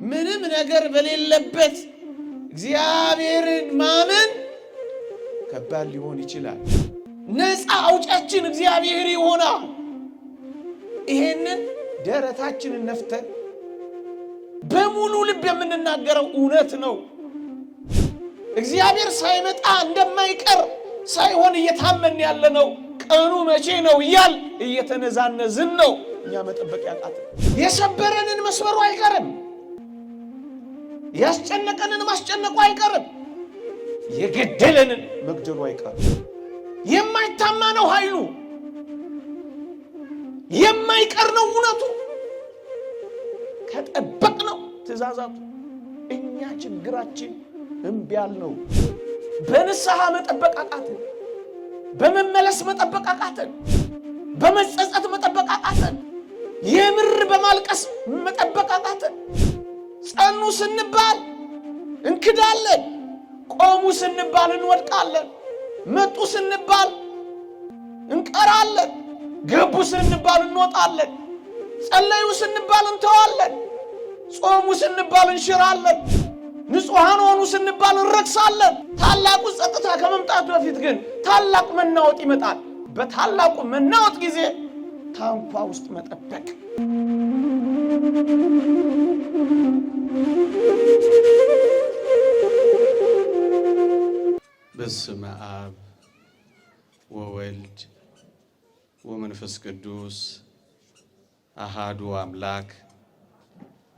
ምንም ነገር በሌለበት እግዚአብሔርን ማመን ከባድ ሊሆን ይችላል። ነፃ አውጫችን እግዚአብሔር ይሆናል። ይሄንን ደረታችንን ነፍተን በሙሉ ልብ የምንናገረው እውነት ነው። እግዚአብሔር ሳይመጣ እንደማይቀር ሳይሆን እየታመን ያለነው ቀኑ መቼ ነው እያል እየተነዛነዝን ነው። እኛ መጠበቅ ያቃተን የሰበረንን መስበሩ አይቀርም፣ ያስጨነቀንን ማስጨነቁ አይቀርም፣ የገደለንን መግደሉ አይቀርም። የማይታማ ነው ኃይሉ፣ የማይቀር ነው እውነቱ። ከጠበቅ ነው ትእዛዛቱ። እኛ ችግራችን እምቢ ያልነው በንስሐ መጠበቅ አቃተን፣ በመመለስ መጠበቅ አቃተን፣ በመጸጸት መጠበቅ አቃተን፣ የምር በማልቀስ መጠበቅ አቃተን። ጸኑ ስንባል እንክዳለን፣ ቆሙ ስንባል እንወድቃለን፣ መጡ ስንባል እንቀራለን፣ ገቡ ስንባል እንወጣለን፣ ጸለዩ ስንባል እንተዋለን፣ ጾሙ ስንባል እንሽራለን፣ ንጹሃን ሆኑ ስንባል እንረክሳለን። ታላቁ ጸጥታ ከመምጣቱ በፊት ግን ታላቅ መናወጥ ይመጣል። በታላቁ መናወጥ ጊዜ ታንኳ ውስጥ መጠበቅ። በስመ አብ ወወልድ ወመንፈስ ቅዱስ አሃዱ አምላክ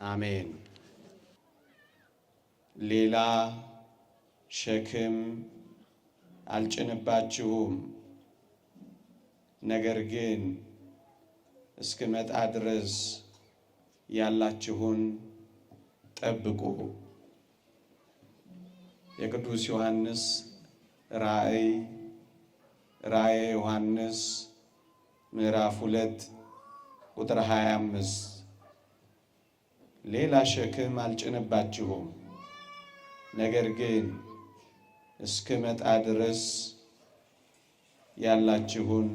አሜን። ሌላ ሸክም አልጭንባችሁም፣ ነገር ግን እስክመጣ ድረስ ያላችሁን ጠብቁ። የቅዱስ ዮሐንስ ራእይ ዮሐንስ ምዕራፍ 2 ቁጥር 25 ሌላ ሸክም አልጭንባችሁም፣ ነገር ግን እስክመጣ ድረስ ያላችሁን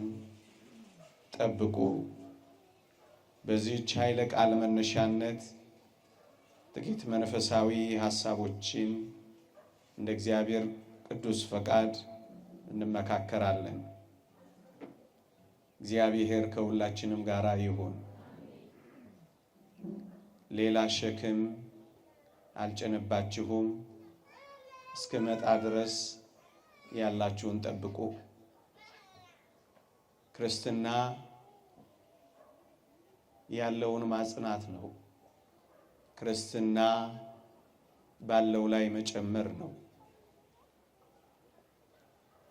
ጠብቁ። በዚህች ኃይለ ቃል መነሻነት ጥቂት መንፈሳዊ ሐሳቦችን እንደ እግዚአብሔር ቅዱስ ፈቃድ እንመካከራለን። እግዚአብሔር ከሁላችንም ጋር ይሁን። ሌላ ሸክም አልጭንባችሁም፣ እስክመጣ ድረስ ያላችሁን ጠብቁ። ክርስትና ያለውን ማጽናት ነው። ክርስትና ባለው ላይ መጨመር ነው።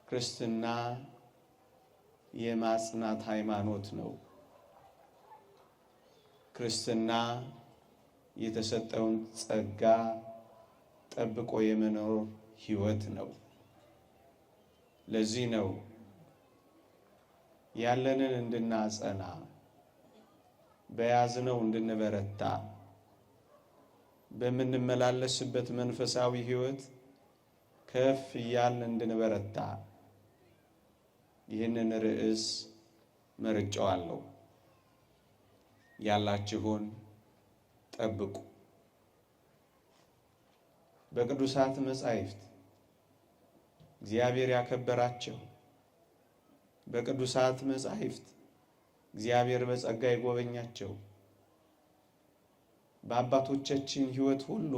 ክርስትና የማጽናት ሃይማኖት ነው። ክርስትና የተሰጠውን ጸጋ ጠብቆ የመኖር ሕይወት ነው። ለዚህ ነው ያለንን እንድናጸና፣ በያዝነው እንድንበረታ፣ በምንመላለስበት መንፈሳዊ ሕይወት ከፍ እያልን እንድንበረታ ይህንን ርዕስ መርጬዋለሁ። ያላችሁን ጠብቁ። በቅዱሳት መጻሕፍት እግዚአብሔር ያከበራቸው፣ በቅዱሳት መጻሕፍት እግዚአብሔር በጸጋ የጎበኛቸው፣ በአባቶቻችን ሕይወት ሁሉ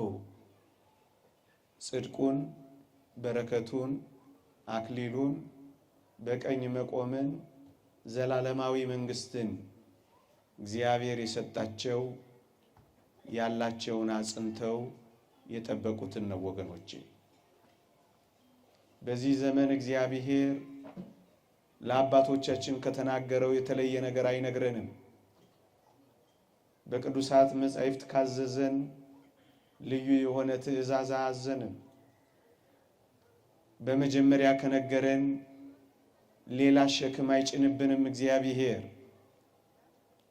ጽድቁን፣ በረከቱን፣ አክሊሉን፣ በቀኝ መቆምን፣ ዘላለማዊ መንግስትን እግዚአብሔር የሰጣቸው ያላቸውን አጽንተው የጠበቁትን ነው ወገኖቼ። በዚህ ዘመን እግዚአብሔር ለአባቶቻችን ከተናገረው የተለየ ነገር አይነግረንም። በቅዱሳት መጻሕፍት ካዘዘን ልዩ የሆነ ትእዛዝ አዘንም። በመጀመሪያ ከነገረን ሌላ ሸክም አይጭንብንም እግዚአብሔር።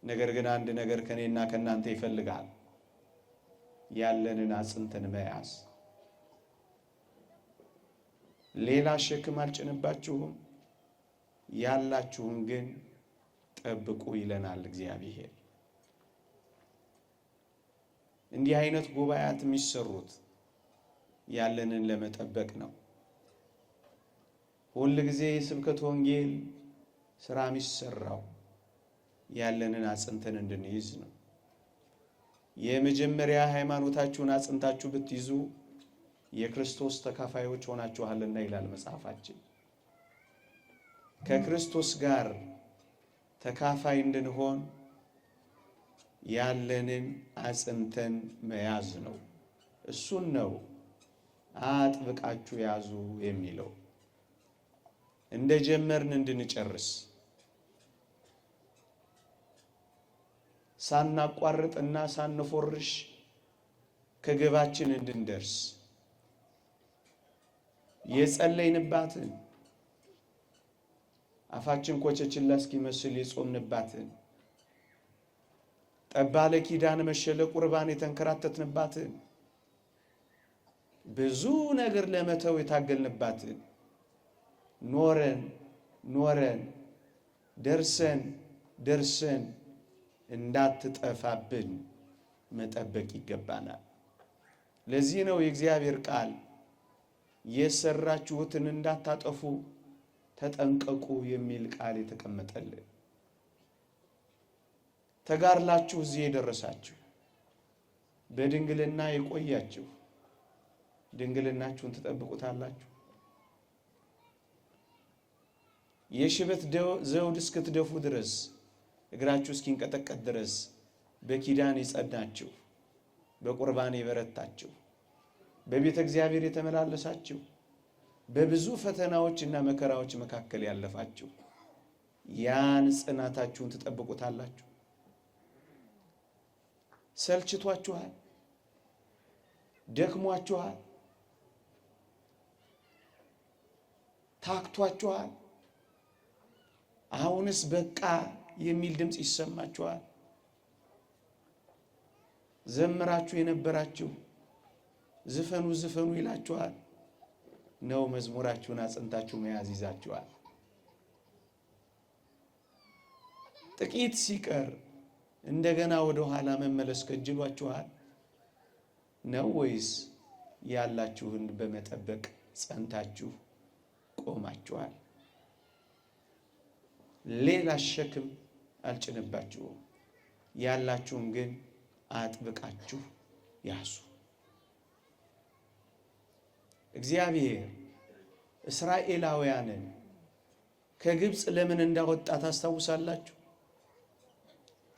ነገር ግን አንድ ነገር ከኔና ከናንተ ይፈልጋል፣ ያለንን አጽንተን መያዝ። ሌላ ሸክም አልጭንባችሁም፣ ያላችሁን ግን ጠብቁ ይለናል እግዚአብሔር። እንዲህ አይነት ጉባኤያት የሚሰሩት ያለንን ለመጠበቅ ነው። ሁል ጊዜ የስብከት ወንጌል ስራ የሚሰራው ያለንን አጽንተን እንድንይዝ ነው። የመጀመሪያ ሃይማኖታችሁን አጽንታችሁ ብትይዙ የክርስቶስ ተካፋዮች ሆናችኋልና ይላል መጽሐፋችን። ከክርስቶስ ጋር ተካፋይ እንድንሆን ያለንን አጽንተን መያዝ ነው። እሱን ነው አጥብቃችሁ ያዙ የሚለው። እንደጀመርን እንድንጨርስ ሳናቋርጥና ሳንፎርሽ ከግባችን እንድንደርስ የጸለይንባትን አፋችን ኮቸችላ እስኪመስል የጾምንባትን ጠባለ ኪዳን መሸለ ቁርባን የተንከራተትንባትን ብዙ ነገር ለመተው የታገልንባትን ኖረን ደርሰን እንዳትጠፋብን መጠበቅ ይገባናል። ለዚህ ነው የእግዚአብሔር ቃል የሰራችሁትን እንዳታጠፉ ተጠንቀቁ የሚል ቃል የተቀመጠልን። ተጋርላችሁ እዚህ የደረሳችሁ በድንግልና የቆያችሁ ድንግልናችሁን ትጠብቁታላችሁ። የሽበት ዘውድ እስክትደፉ ድረስ እግራችሁ እስኪንቀጠቀጥ ድረስ በኪዳን የጸናችሁ በቁርባን የበረታችሁ በቤተ እግዚአብሔር የተመላለሳችሁ በብዙ ፈተናዎችና መከራዎች መካከል ያለፋችሁ ያን ጽናታችሁን ትጠብቁታላችሁ። ሰልችቷችኋል፣ ደክሟችኋል፣ ታክቷችኋል። አሁንስ በቃ የሚል ድምፅ ይሰማችኋል። ዘምራችሁ የነበራችሁ ዝፈኑ ይላችኋል። ነው መዝሙራችሁን አጽንታችሁ መያዝ ይዛችኋል። ጥቂት ሲቀር እንደገና ወደ ኋላ መመለስ ከጅሏችኋል ነው ወይስ ያላችሁን በመጠበቅ ጸንታችሁ ቆማችኋል? ሌላ ሸክም አልጭንባችሁም፣ ያላችሁን ግን አጥብቃችሁ ያዙ። እግዚአብሔር እስራኤላውያንን ከግብፅ ለምን እንዳወጣ ታስታውሳላችሁ?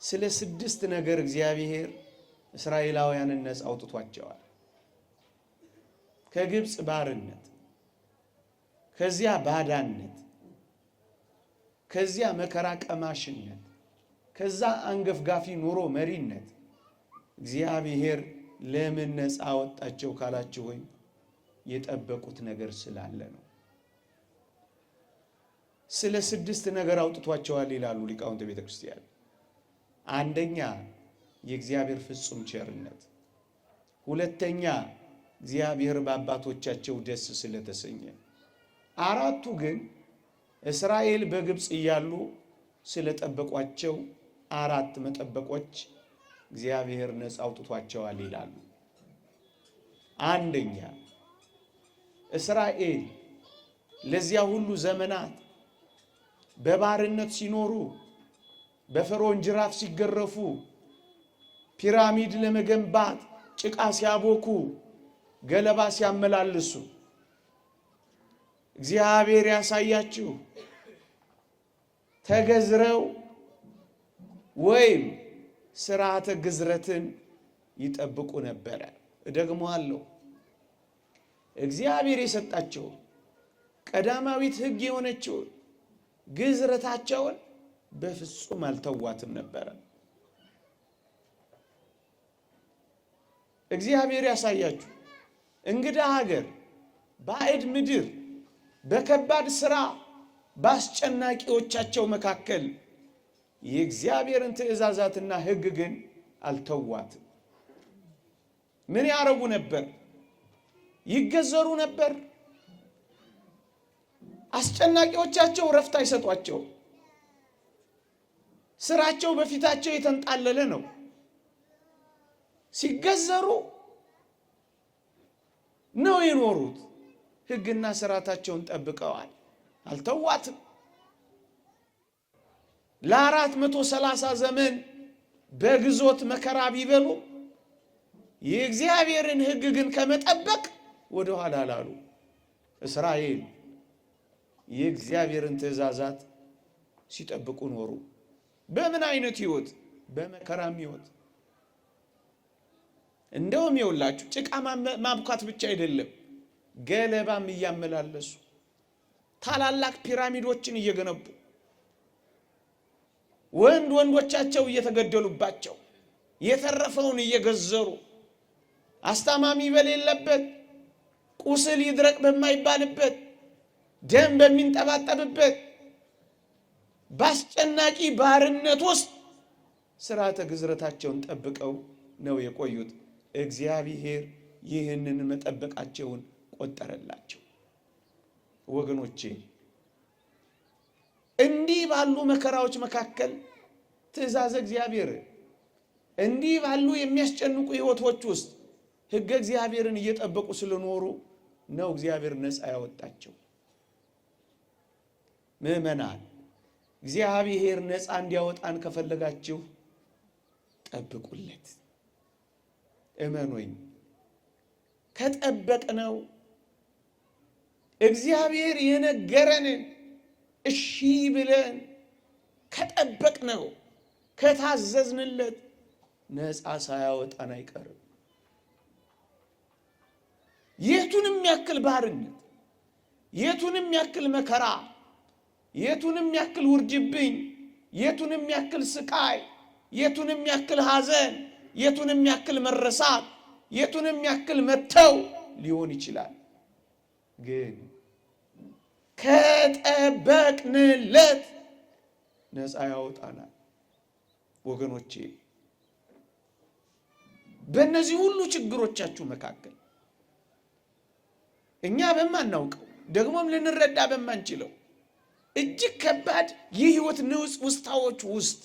ስለ 6 ነገር እግዚአብሔር እስራኤላውያንን ነፃ አውጥቷቸዋል። ከግብፅ ባርነት፣ ከዚያ ባዳነት፣ ከዚያ መከራ ቀማሽነት፣ ከዛ አንገፍጋፊ ኑሮ መሪነት እግዚአብሔር ለምን ነፃ አወጣቸው ካላችሁኝ የጠበቁት ነገር ስላለ ነው። ስለ 6 ነገር አውጥቷቸዋል ይላሉ ሊቃውንተ ቤተ ክርስቲያን። አንደኛ የእግዚአብሔር ፍጹም ቸርነት፣ ሁለተኛ እግዚአብሔር በአባቶቻቸው ደስ ስለተሰኘ፣ አራቱ ግን እስራኤል በግብፅ እያሉ ስለጠበቋቸው 4 መጠበቆች እግዚአብሔር ነፃ አውጥቷቸዋል ይላሉ። አንደኛ እስራኤል ለዚያ ሁሉ ዘመናት በባርነት ሲኖሩ በፈርዖን ጅራፍ ሲገረፉ ፒራሚድ ለመገንባት ጭቃ ሲያቦኩ ገለባ ሲያመላልሱ እግዚአብሔር ያሳያችሁ ተገዝረው ወይም ስርዓተ ግዝረትን ይጠብቁ ነበረ። እደግመዋለሁ፣ እግዚአብሔር የሰጣቸው ቀዳማዊት ሕግ የሆነችው ግዝረታቸውን በፍጹም አልተዋትም ነበረ። እግዚአብሔር ያሳያችሁ እንግዳ ሀገር፣ ባዕድ ምድር፣ በከባድ ስራ በአስጨናቂዎቻቸው መካከል የእግዚአብሔርን ትእዛዛትና ሕግ ግን አልተዋትም። ምን ያረጉ ነበር? ይገዘሩ ነበር። አስጨናቂዎቻቸው ረፍት አይሰጧቸው። ስራቸው በፊታቸው የተንጣለለ ነው። ሲገዘሩ ነው የኖሩት። ሕግና ሥርዓታቸውን ጠብቀዋል፣ አልተዋትም። ለ430 ዘመን በግዞት መከራ ቢበሉ የእግዚአብሔርን ሕግ ግን ከመጠበቅ ወደ ኋላ አላሉ። እስራኤል የእግዚአብሔርን ትእዛዛት ሲጠብቁ ኖሩ። በምን አይነት ሕይወት? በመከራም ሕይወት። እንደውም ይውላችሁ ጭቃ ማብኳት ብቻ አይደለም፣ ገለባም እያመላለሱ ታላላቅ ፒራሚዶችን እየገነቡ ወንዶቻቸው እየተገደሉባቸው የተረፈውን እየገዘሩ አስታማሚ በሌለበት ቁስል ይድረቅ በማይባልበት ደም በሚንጠባጠብበት በአስጨናቂ ባርነት ውስጥ ሥርዓተ ግዝረታቸውን ጠብቀው ነው የቆዩት። እግዚአብሔር ይህንን መጠበቃቸውን ቆጠረላቸው። ወገኖቼ እንዲህ ባሉ መከራዎች መካከል ትእዛዝ እግዚአብሔር እንዲህ ባሉ የሚያስጨንቁ ሕይወቶች ውስጥ ሕገ እግዚአብሔርን እየጠበቁ ስለኖሩ ነው እግዚአብሔር ነፃ ያወጣቸው። ምእመናን እግዚአብሔር ነፃ እንዲያወጣን ከፈለጋችሁ ጠብቁለት። እመኑኝ፣ ከጠበቅነው እግዚአብሔር የነገረንን እሺ ብለን ከጠበቅነው ከታዘዝንለት ነፃ ሳያወጣን አይቀርም። የቱንም ያክል ባርነት፣ የቱንም ያክል መከራ፣ የቱንም ያክል ውርጅብኝ፣ የቱንም ያክል ስቃይ፣ የቱንም ያክል ሐዘን፣ የቱንም ያክል መረሳት፣ የቱንም ያክል መተው ሊሆን ይችላል። ግን ከጠበቅንለት ነፃ ያወጣናል። ወገኖቼ በእነዚህ ሁሉ ችግሮቻችሁ መካከል እኛ በማናውቀው ደግሞም ልንረዳ በማንችለው እጅግ ከባድ የሕይወት ንዑስ ውስጣዎች ውስጥ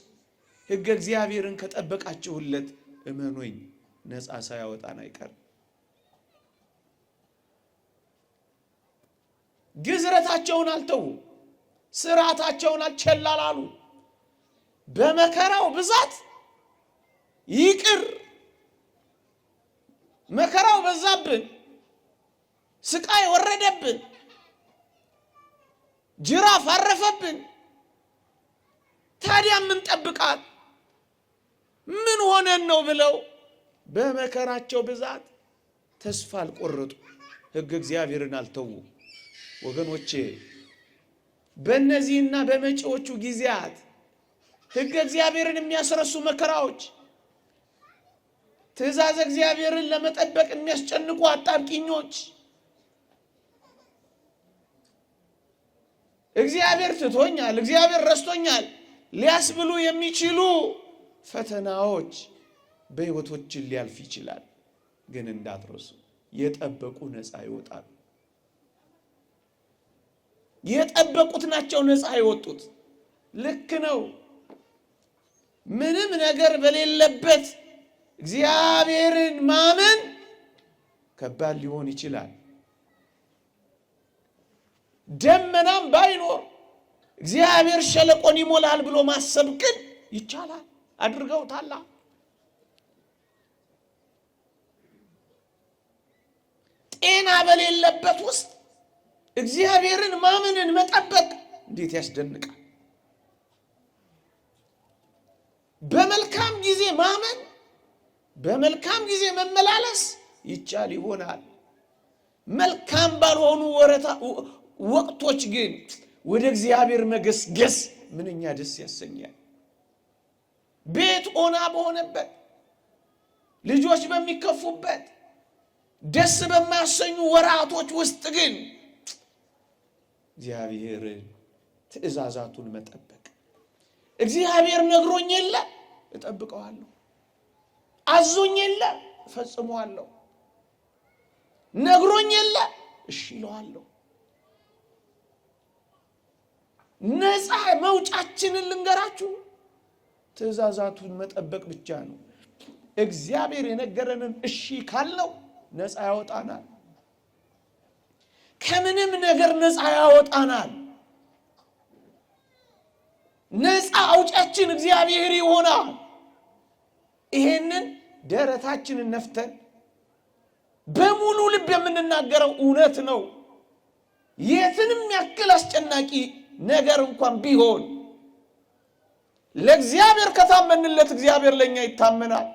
ሕገ እግዚአብሔርን ከጠበቃችሁለት እመኑኝ ነፃ ሳያወጣን አይቀርም። ግዝረታቸውን አልተዉ፣ ሥርዓታቸውን አልቸላላሉ። በመከራው ብዛት ይቅር፣ መከራው በዛብን፣ ስቃይ ወረደብን፣ ጅራፍ አረፈብን፣ ታዲያ ምን ጠብቃት ምን ሆነን ነው ብለው በመከራቸው ብዛት ተስፋ አልቆረጡ፣ ሕግ እግዚአብሔርን አልተዉ። ወገኖቼ በእነዚህና በመጪዎቹ ጊዜያት ሕግ እግዚአብሔርን የሚያስረሱ መከራዎች፣ ትእዛዝ እግዚአብሔርን ለመጠበቅ የሚያስጨንቁ አጣብቂኞች፣ እግዚአብሔር ትቶኛል፣ እግዚአብሔር ረስቶኛል ሊያስብሉ የሚችሉ ፈተናዎች በሕይወቶችን ሊያልፍ ይችላል። ግን እንዳትረሱ የጠበቁ ነፃ ይወጣሉ። የጠበቁት ናቸው ነፃ የወጡት። ልክ ነው። ምንም ነገር በሌለበት እግዚአብሔርን ማመን ከባድ ሊሆን ይችላል። ደመናም ባይኖር እግዚአብሔር ሸለቆን ይሞላል ብሎ ማሰብ ግን ይቻላል። አድርገውታል። ጤና በሌለበት ውስጥ እግዚአብሔርን ማመንን መጠበቅ እንዴት ያስደንቃል! በመልካም ጊዜ ማመን፣ በመልካም ጊዜ መመላለስ ይቻል ይሆናል። መልካም ባልሆኑ ወቅቶች ግን ወደ እግዚአብሔር መገስገስ ምንኛ ደስ ያሰኛል። ቤት ኦና በሆነበት፣ ልጆች በሚከፉበት፣ ደስ በማያሰኙ ወራቶች ውስጥ ግን እግዚአብሔርን ትእዛዛቱን መጠበቅ። እግዚአብሔር ነግሮኝ የለ እጠብቀዋለሁ፣ አዞኝ የለ እፈጽመዋለሁ፣ ነግሮኝ የለ እሺ እለዋለሁ። ነፃ መውጫችንን ልንገራችሁ፣ ትእዛዛቱን መጠበቅ ብቻ ነው። እግዚአብሔር የነገረንን እሺ ካልነው ነፃ ያወጣናል። ከምንም ነገር ነፃ ያወጣናል። ነፃ አውጫችን እግዚአብሔር ይሆናል። ይሄንን ደረታችንን ነፍተን በሙሉ ልብ የምንናገረው እውነት ነው። የትንም ያክል አስጨናቂ ነገር እንኳን ቢሆን ለእግዚአብሔር ከታመንለት እግዚአብሔር ለኛ ይታመናል።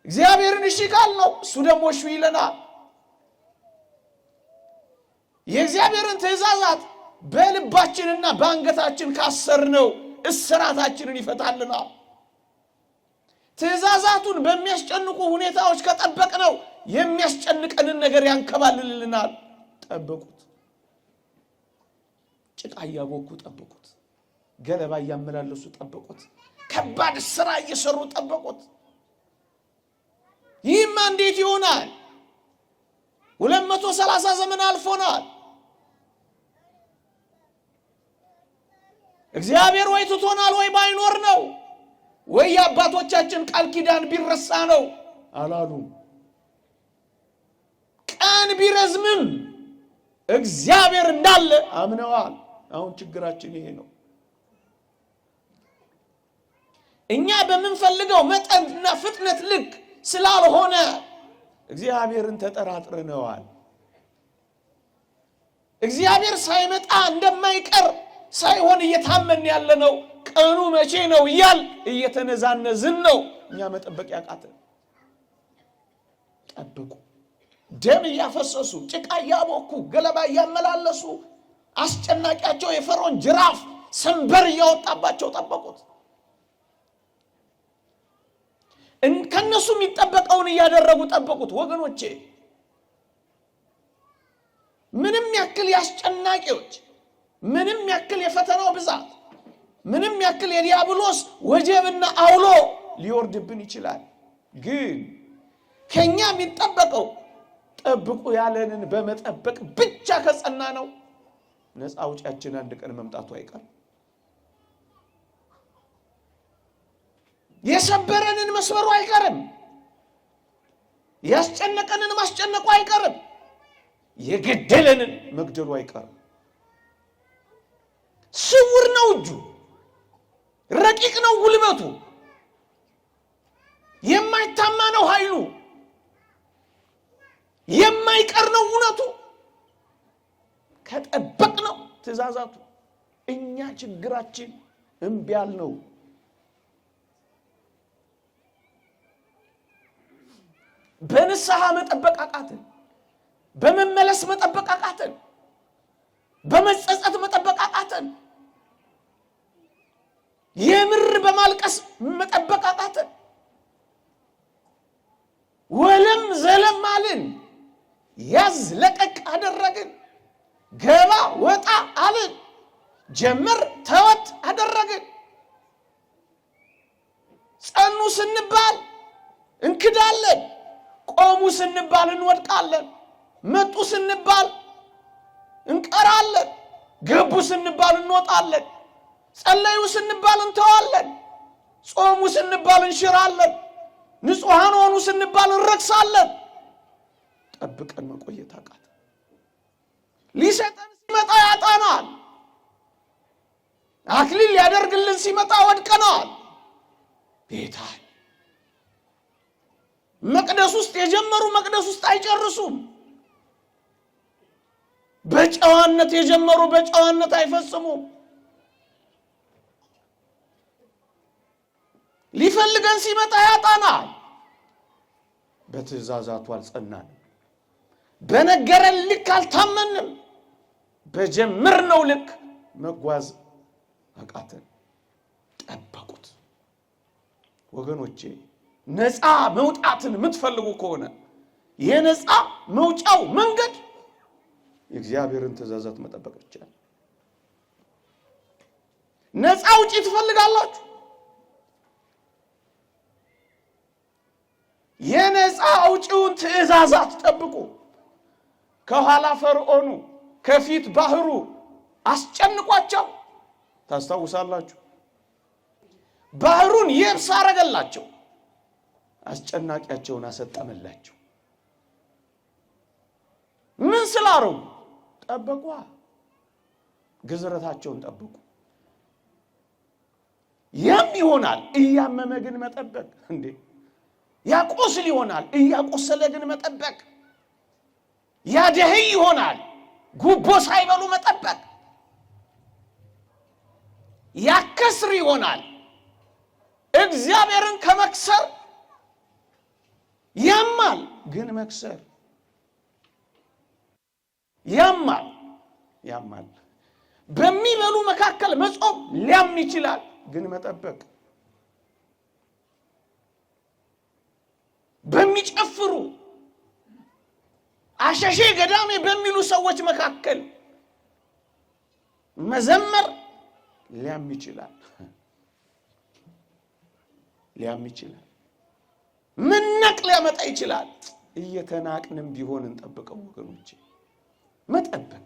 እግዚአብሔርን እሺ ካልነው እሱ ደግሞ እሺ ይለናል። የእግዚአብሔርን ትእዛዛት በልባችንና በአንገታችን ካሰርነው እስራታችንን ይፈታልናል። ትእዛዛቱን በሚያስጨንቁ ሁኔታዎች ከጠበቅነው የሚያስጨንቀንን ነገር ያንከባልልልናል። ጠብቁት። ጭቃ እያቦኩ ጠብቁት። ገለባ እያመላለሱ ጠብቁት። ከባድ ስራ እየሰሩ ጠብቁት። ይህማ እንዴት ይሆናል? 230 ዘመን አልፎናል። እግዚአብሔር ወይ ትቶናል ወይ ባይኖር ነው ወይ የአባቶቻችን ቃል ኪዳን ቢረሳ ነው አላሉ። ቀን ቢረዝምም እግዚአብሔር እንዳለ አምነዋል። አሁን ችግራችን ይሄ ነው። እኛ በምንፈልገው መጠንና ፍጥነት ልክ ስላልሆነ እግዚአብሔርን ተጠራጥረነዋል። እግዚአብሔር ሳይመጣ እንደማይቀር ሳይሆን እየታመን ያለነው ቀኑ መቼ ነው እያል እየተነዛነዝን ነው። እኛ መጠበቅ ያቃተን። ጠብቁ። ደም እያፈሰሱ ጭቃ እያቦኩ ገለባ እያመላለሱ አስጨናቂያቸው የፈርዖን ጅራፍ ሰንበር እያወጣባቸው ጠበቁት። ከነሱ የሚጠበቀውን እያደረጉ ጠበቁት። ወገኖቼ ምንም ያክል ያስጨናቂዎች፣ ምንም ያክል የፈተናው ብዛት፣ ምንም ያክል የዲያብሎስ ወጀብና አውሎ ሊወርድብን ይችላል። ግን ከኛ የሚጠበቀው ጠብቁ ያለንን በመጠበቅ ብቻ ከጸና ነው ነፃ አውጫችን አንድ ቀን መምጣቱ አይቀርም። የሰበረንን መስበሩ አይቀርም። ያስጨነቀንን ማስጨነቁ አይቀርም። የገደለንን መግደሉ አይቀርም። ስውር ነው እጁ፣ ረቂቅ ነው ጉልበቱ፣ የማይታማ ነው ኃይሉ፣ የማይቀር ነው እውነቱ። ከጠበቅ ነው ትእዛዛቱ። እኛ ችግራችን እምቢ ያልነው በንስሐ መጠበቅ አቃተን፣ በመመለስ መጠበቅ አቃተን፣ በመጸጸት መጠበቅ አቃተን፣ የምር በማልቀስ መጠበቅ አቃተን። ወለም ዘለም አልን፣ ያዝ ለቀቅ አደረግን፣ ገባ ወጣ አልን፣ ጀምር ተወት አደረግን። ጸኑ ስንባል እንክዳለን፣ ቆሙ ስንባል እንወድቃለን፣ መጡ ስንባል እንቀራለን፣ ገቡ ስንባል እንወጣለን፣ ጸለዩ ስንባል እንተዋለን፣ ጾሙ ስንባል እንሽራለን፣ ንጹሐን ሆኑ ስንባል እንረክሳለን። ጠብቀን መቆየት አቃተን። ሊሰጠን ሲመጣ ያጣናል። አክሊል ሊያደርግልን ሲመጣ ወድቀናል። ቤታል መቅደስ ውስጥ የጀመሩ መቅደስ ውስጥ አይጨርሱም። በጨዋነት የጀመሩ በጨዋነት አይፈጽሙም። ሊፈልገን ሲመጣ ያጣናል። በትእዛዛቱ አልጸናንም። በነገረን ልክ አልታመንም። በጀመርነው ልክ መጓዝ አቃተን። ጠበቁት። ወገኖቼ ነፃ መውጣትን የምትፈልጉ ከሆነ የነፃ መውጫው መንገድ የእግዚአብሔርን ትእዛዛት መጠበቅ ብቻ ነው። ነፃ ውጪ ትፈልጋላችሁ? የነፃ አውጪውን ትእዛዛት ጠብቁ። ከኋላ ፈርዖኑ ከፊት ባህሩ አስጨንቋቸው። ታስታውሳላችሁ? ባህሩን የብስ አረገላቸው። አስጨናቂያቸውን አሰጠመላቸው። ምን ስላረጉ? ጠበቁ። ግዝረታቸውን ጠበቁ። ያም ይሆናል እያመመ ግን መጠበቅ እንዴ! ያቆስል ይሆናል እያቆሰለ ግን መጠበቅ። ያደህይ ይሆናል ጉቦ ሳይበሉ መጠበቅ። ያከስር ይሆናል እግዚአብሔርን ከመክሰር ያማል ግን መክሰር። ያማል በሚበሉ መካከል መጾም ሊያም ይችላል ግን መጠበቅ። በሚጨፍሩ አሸሼ ገዳሜ በሚሉ ሰዎች መካከል መዘመር ሊያም ይችላል። መናቅ ሊያመጣ ይችላል። እየተናቅንም ቢሆን እንጠብቀው ወገኖቼ። መጠበቅ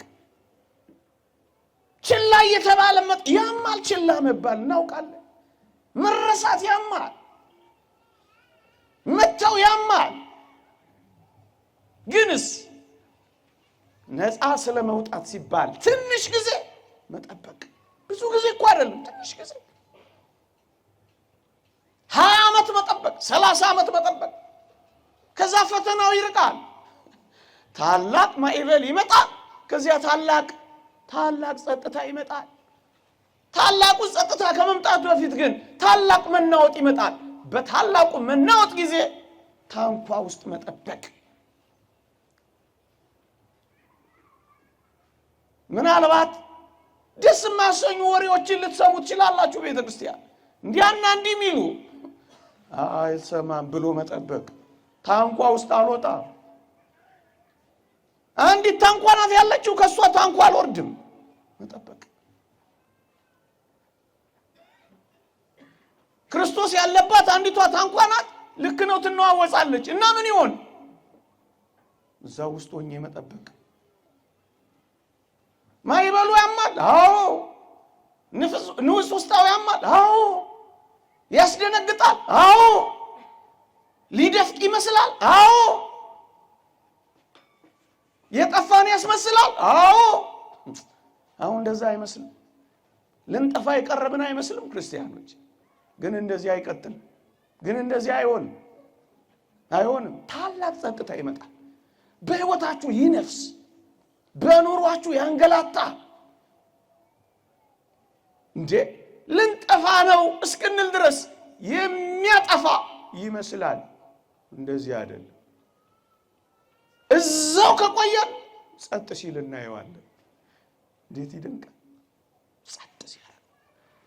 ችላ እየተባለ ያማል። ችላ መባል እናውቃለን። መረሳት ያማል። መተው ያማል። ግንስ ነፃ ስለመውጣት ሲባል ትንሽ ጊዜ መጠበቅ። ብዙ ጊዜ እኮ አይደለም፣ ትንሽ ጊዜ 20 ዓመት መጠበቅ፣ 30 ዓመት መጠበቅ። ከዛ ፈተናው ይርቃል። ታላቅ ማዕበል ይመጣል። ከዚያ ታላቅ ጸጥታ ይመጣል። ታላቁ ጸጥታ ከመምጣቱ በፊት ግን ታላቅ መናወጥ ይመጣል። በታላቁ መናወጥ ጊዜ ታንኳ ውስጥ መጠበቅ። ምናልባት ደስ የማያሰኙ ወሬዎችን ልትሰሙ ትችላላችሁ። ቤተክርስቲያን እንዲያና እንዲህ ሚሉ አይሰማም ብሎ መጠበቅ። ታንኳ ውስጥ አልወጣም። አንዲት ታንኳ ናት ያለችው፣ ከሷ ታንኳ አልወርድም። መጠበቅ። ክርስቶስ ያለባት አንዲቷ ታንኳ ናት። ልክ ነው፣ ትነዋወጻለች። እና ምን ይሆን? እዛ ውስጥ ሆኜ መጠበቅ። ማይበሉ ያማል። አዎ። ንውስ ውስጣው ያማል። አዎ። ያስደነግጣል። አዎ። ሊደፍቅ ይመስላል። አዎ። የጠፋን ያስመስላል። አዎ። አሁን እንደዛ አይመስልም። ልንጠፋ የቀረብን አይመስልም ክርስቲያኖች። ግን እንደዚህ አይቀጥልም። ግን እንደዚህ አይሆንም። ታላቅ ጸጥታ ይመጣል። በህይወታችሁ ይነፍስ፣ በኑሯችሁ ያንገላታ። እንዴ ልንጠፋ ነው እስክንል ድረስ የሚያጠፋ ይመስላል። እንደዚህ አይደለም። እዛው ከቆየን ጸጥ ሲል እናየዋለን። እንዴት ይደንቃል! ጸጥ ሲል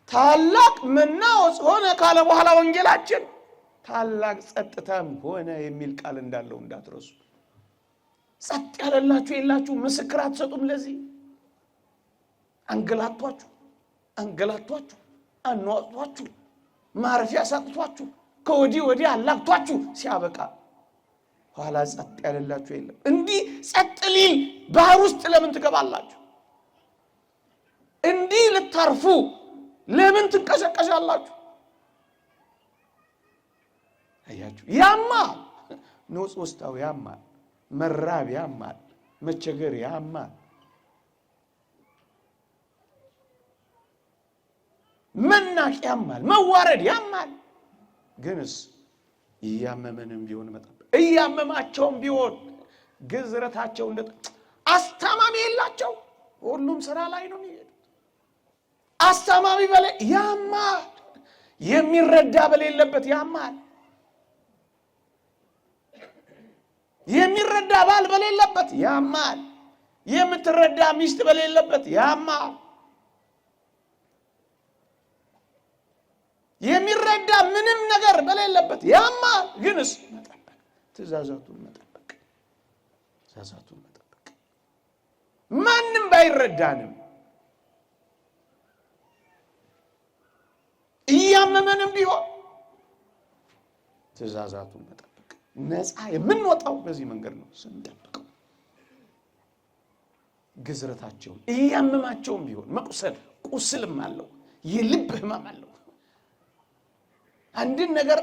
ታላቅ መናወጽ ሆነ ካለ በኋላ ወንጌላችን ታላቅ ጸጥታም ሆነ የሚል ቃል እንዳለው እንዳትረሱ። ጸጥ ያለላችሁ የላችሁ፣ ምስክር አትሰጡም። ለዚህ አንገላቷችሁ፣ አኗጧችሁ፣ ማረፊያ ሳጥቷችሁ፣ ከወዲህ ወዲህ አላግቷችሁ ሲያበቃ ኋላ ጸጥ ያለላችሁ የለም። እንዲህ ጸጥ ሊል ባህር ውስጥ ለምን ትገባላችሁ? እንዲህ ልታርፉ ለምን ትንቀሸቀሻላችሁ? አያችሁ፣ ያማል። ንውጽ ውስጣው ያማል። መራብ ያማል። መቸገር ያማል። መናቅ ያማል። መዋረድ ያማል። ግንስ እያመመንም ቢሆን መጠበቅ። እያመማቸውም ቢሆን ግዝረታቸው አስታማሚ የላቸው። ሁሉም ስራ ላይ ነው የሚሄዱት። አስታማሚ በላይ ያማል። የሚረዳ በሌለበት ያማል። የሚረዳ ባል በሌለበት ያማል። የምትረዳ ሚስት በሌለበት ያማል። የሚረዳ ምንም ነገር በሌለበት ያማል። ግንስ መጠበቅ፣ ትእዛዛቱን መጠበቅ። ማንም ባይረዳንም እያመመንም ቢሆን ትእዛዛቱን መጠበቅ። ነፃ የምንወጣው በዚህ መንገድ ነው፣ ስንጠብቀው። ግዝረታቸውን እያመማቸውም ቢሆን መቁሰል፣ ቁስልም አለው፣ የልብ ህመም አለው። አንድን ነገር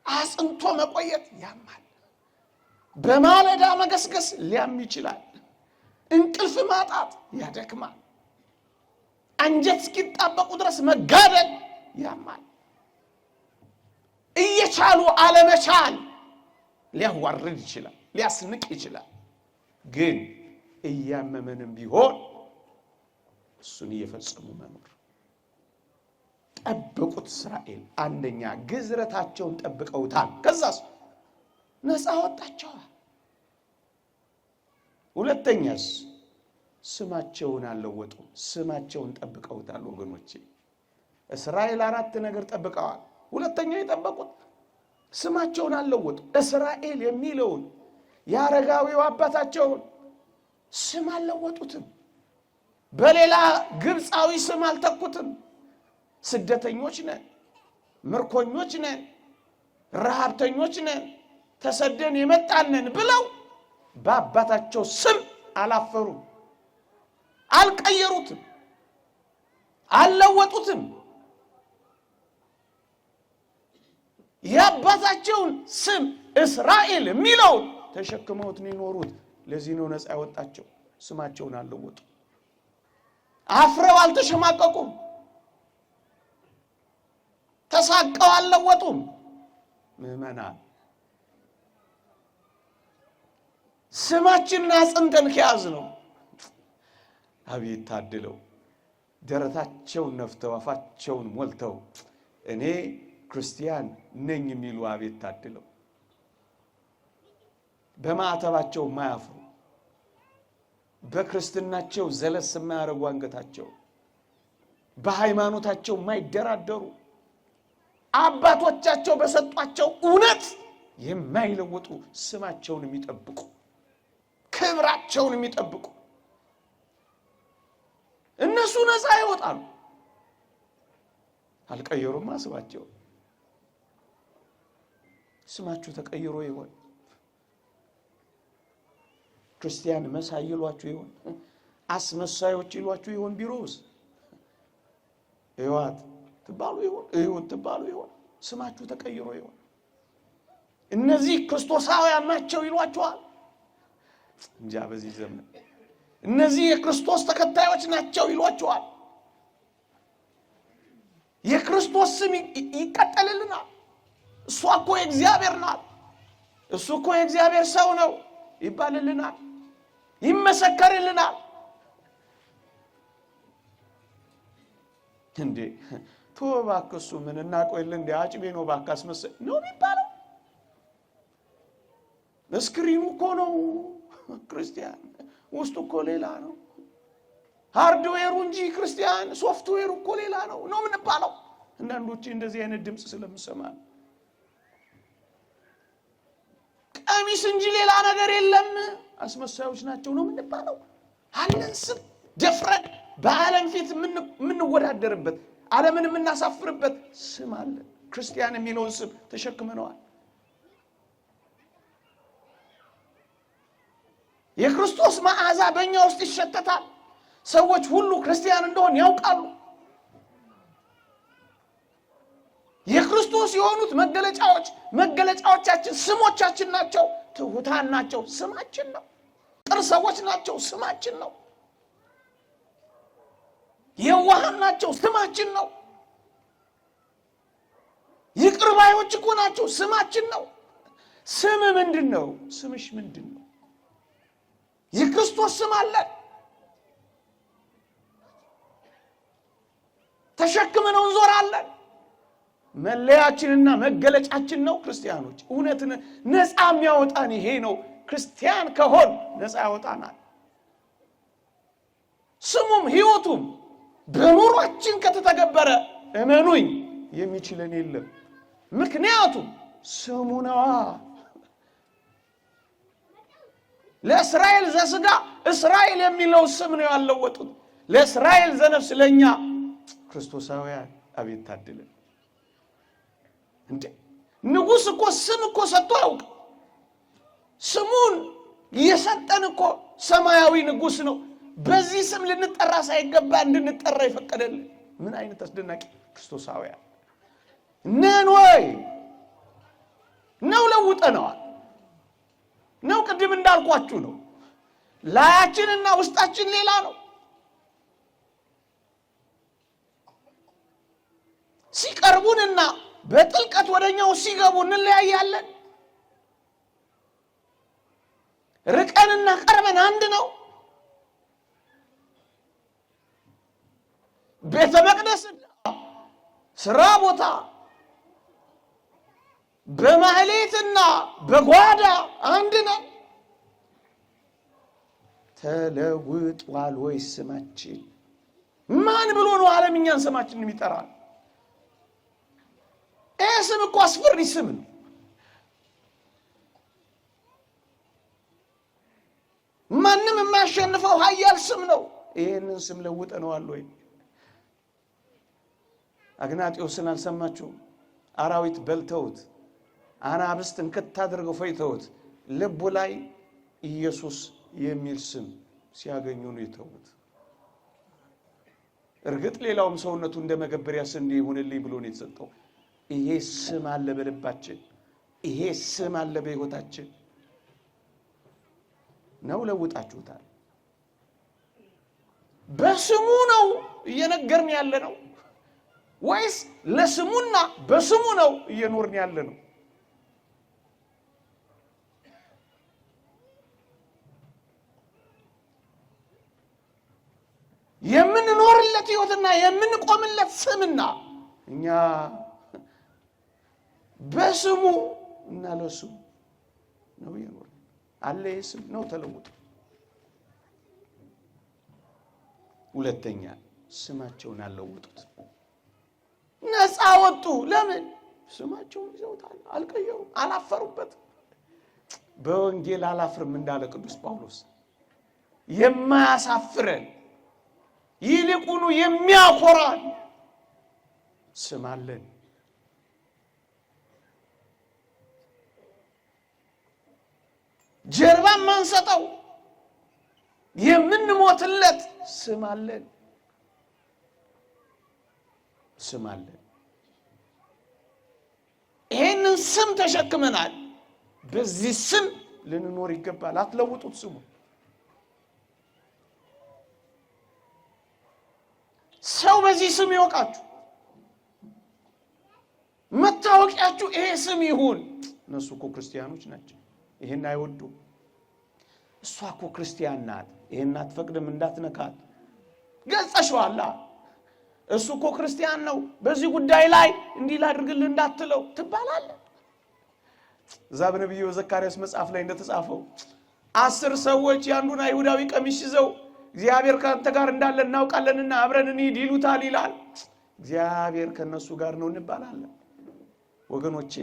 አጽንቶ መቆየት ያማል። በማለዳ መገስገስ ሊያም ይችላል። እንቅልፍ ማጣት ያደክማል። አንጀት እስኪጣበቁ ድረስ መጋደል ያማል። እየቻሉ አለመቻል ሊያዋርድ ይችላል፣ ሊያስንቅ ይችላል። ግን እያመመንም ቢሆን እሱን እየፈጸሙ መኖር። ጠብቁት እስራኤል። አንደኛ ግዝረታቸውን ጠብቀውታል። ከዛስ ነፃ ወጣቸዋል። ሁለተኛስ ስማቸውን አልለወጡም። ስማቸውን ጠብቀውታል። ወገኖቼ እስራኤል 4 ነገር ጠብቀዋል። ሁለተኛ የጠበቁት ስማቸውን አልለወጡም። እስራኤል የሚለውን የአረጋዊው አባታቸውን ስም አልለወጡትም። በሌላ ግብፃዊ ስም አልተኩትም። ስደተኞች ነን፣ ምርኮኞች ነን፣ ረሃብተኞች ነን፣ ተሰደን የመጣንን ብለው በአባታቸው ስም አላፈሩም፣ አልቀየሩትም፣ አልለወጡትም። የአባታቸውን ስም እስራኤል የሚለውን ተሸክመውት ነው የኖሩት። ለዚህ ነው ነፃ ያወጣቸው። ስማቸውን አልለወጡም። አፍረው አልተሸማቀቁም። ተሳቀው አልለወጡም። ምዕመናን ስማችንን አጽንተን ከያዝ ነው አቤት ታድለው ደረታቸውን ነፍተው አፋቸውን ሞልተው እኔ ክርስቲያን ነኝ የሚሉ አቤት ታድለው በማዕተባቸው ማያፍሩ በክርስትናቸው ዘለስ የማያረጉ አንገታቸው በሃይማኖታቸው ማይደራደሩ አባቶቻቸው በሰጧቸው እውነት የማይለወጡ ስማቸውን የሚጠብቁ ክብራቸውን የሚጠብቁ እነሱ ነፃ ይወጣሉ። አልቀየሩም ስማቸው። ስማችሁ ተቀይሮ ይሆን? ክርስቲያን መሳይ ይሏችሁ ይሆን? አስመሳዮች ይሏችሁ ይሆን? ቢሮስ ህይወት ትባሉ ይሆን? ህይወት ትባሉ ይሆን? ስማችሁ ተቀይሮ ይሆን? እነዚህ ክርስቶሳውያን ናቸው ይሏችኋል? እንጃ በዚህ ዘመን እነዚህ የክርስቶስ ተከታዮች ናቸው ይሏችኋል? የክርስቶስ ስም ይቀጠልልናል። እሱ እኮ የእግዚአብሔር ናት፣ እሱ እኮ የእግዚአብሔር ሰው ነው ይባልልናል፣ ይመሰከርልናል። እንዴ ተወባከሱ ምን እናቆይልን እንዴ አጭቤ ነው ባካስ መሰል ነው የሚባለው። ስክሪኑ እኮ ነው ክርስቲያን፣ ውስጡ እኮ ሌላ ነው። ሃርድዌሩ እንጂ ክርስቲያን ሶፍትዌሩ እኮ ሌላ ነው ነው የምንባለው። አንዳንዶች እንደዚህ አይነት ድምጽ ስለምሰማ ቀሚስ እንጂ ሌላ ነገር የለም አስመሳዮች ናቸው ነው የምንባለው። አለን ስም ደፍረን በዓለም ፊት የምንወዳደርበት ዓለምን የምናሳፍርበት ስም አለ። ክርስቲያን የሚለውን ስም ተሸክመነዋል። የክርስቶስ መዓዛ በእኛ ውስጥ ይሸተታል። ሰዎች ሁሉ ክርስቲያን እንደሆን ያውቃሉ። የክርስቶስ የሆኑት መገለጫዎቻችን ስሞቻችን ናቸው። ትሑታን ናቸው፣ ስማችን ነው። ጥሩ ሰዎች ናቸው፣ ስማችን ነው። የዋሃን ናቸው፣ ስማችን ነው። ይቅር ባዮች እኮ ናቸው፣ ስማችን ነው። ስም ምንድን ነው? ስምሽ ምንድን ነው? የክርስቶስ ስም አለ። ተሸክመነው እንዞራለን። መለያችንና መገለጫችን ነው። ክርስቲያኖች እውነትን ነፃ የሚያወጣን ይሄ ነው። ክርስቲያን ከሆን ነፃ ያወጣናል። ስሙም ሕይወቱም በኑሯችን ከተተገበረ እመኑኝ የሚችለን የለም። ምክንያቱም ስሙ ነዋ። ለእስራኤል ዘሥጋ እስራኤል የሚለው ስም ነው ያለወጡት። ለእስራኤል ዘነፍስ ለኛ ክርስቶሳውያን አቤት ታድለን። እንዴ ንጉሥ እኮ ስም እኮ ሰጥቶ ያውቅ። ስሙን የሰጠን እኮ ሰማያዊ ንጉሥ ነው። በዚህ ስም ልንጠራ ሳይገባ እንድንጠራ ለውጠነዋል ነው። ቅድም እንዳልኳችሁ ነው። ላያችንና ውስጣችን ሌላ ነው። ሲቀርቡንና በጥልቀት ወደኛው ሲገቡ እንለያያለን። ርቀንና ቀርበን አንድ ነው። ቤተ መቅደስና ስራ ቦታ፣ በማህሌትና በጓዳ አንድ ነው። ተለውጧል ወይ ስማችን? ማን ብሎ ነው ዓለም እኛን ስማችንን የሚጠራል? ይህ ስም እኮ አስፈሪ ስም ነው። ማንም የማያሸንፈው ኃያል ስም ነው። ይህንን ስም ለውጠነዋል ወይ? አግናጢዮስን አልሰማችሁም? አራዊት በልተውት አናብስት እንክት አድርገው ፈይተውት ልቡ ላይ ኢየሱስ የሚል ስም ሲያገኙ ነው የተውት። እርግጥ ሌላውም ሰውነቱ እንደ መገበሪያ ስንዴ ይሁንልኝ ብሎ ነው የተሰጠው። ይሄ ስም አለ በልባችን፣ ይሄ ስም አለ በሕይወታችን ነው። ለውጣችሁታል። በስሙ ነው እየነገርን ያለ ነው ወይስ ለስሙና በስሙ ነው እየኖርን ያለ ነው? የምንኖርለት ሕይወትና የምንቆምለት ስምና እኛ በስሙ እና ለስሙ ነው እየኖርን አለ። ስም ነው ተለውጦ። ሁለተኛ ስማቸውን አልለውጡት፣ ነፃ ወጡ። ለምን? ስማቸውን ይዘውታል፣ አልቀየሩም፣ አላፈሩበትም። በወንጌል አላፍርም እንዳለ ቅዱስ ጳውሎስ የማያሳፍረን ይልቁኑ የሚያኮራን ስም አለን። ጀርባ ማንሰጠው የምንሞትለት ስም አለን። ስም አለን። ይሄንን ስም ተሸክመናል። በዚህ ስም ልንኖር ይገባል። አትለውጡት ስሙ። ሰው በዚህ ስም ይወቃችሁ። መታወቂያችሁ ይሄ ስም ይሁን። እነሱ እኮ ክርስቲያኖች ናቸው፣ ይሄን አይወዱም። እሷ እኮ ክርስቲያን ናት፣ ይሄን አትፈቅድም፣ እንዳትነካት ገጸሽዋላ። እሱ እኮ ክርስቲያን ነው፣ በዚህ ጉዳይ ላይ እንዲህ ላድርግልህ እንዳትለው ትባላለህ። እዛ በነቢዩ ዘካርያስ መጽሐፍ ላይ እንደተጻፈው 10 ሰዎች ያንዱን አይሁዳዊ ቀሚስ ይዘው እግዚአብሔር ካንተ ጋር እንዳለ እናውቃለንና አብረን እንሂድ ይሉታል ይላል። እግዚአብሔር ከነሱ ጋር ነው እንባላለን። ወገኖቼ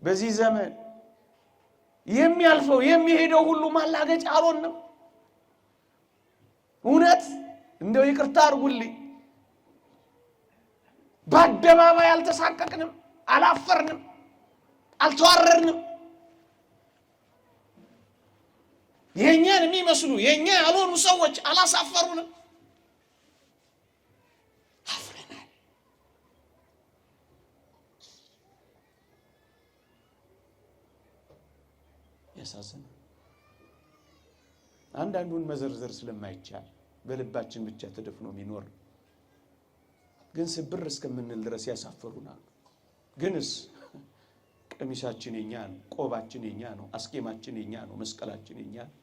በዚህ ዘመን የሚያልፈው የሚሄደው ሁሉ ማላገጫ አልሆንም። እውነት እንደው ይቅርታ አድርጉልኝ፣ በአደባባይ አልተሳቀቅንም፣ አላፈርንም፣ አልተዋረርንም። የኛን የሚመስሉ የኛ ያልሆኑ ሰዎች አላሳፈሩንም። አፍረናል። ያሳዝናል። አንዳንዱን መዘርዘር ስለማይቻል በልባችን ብቻ ተደፍኖ የሚኖር ግን ስብር እስከምንል ድረስ ያሳፈሩናል። ግንስ ቀሚሳችን የኛ ነው፣ ቆባችን የኛ ነው፣ አስኬማችን የኛ ነው፣ መስቀላችን የኛ ነው።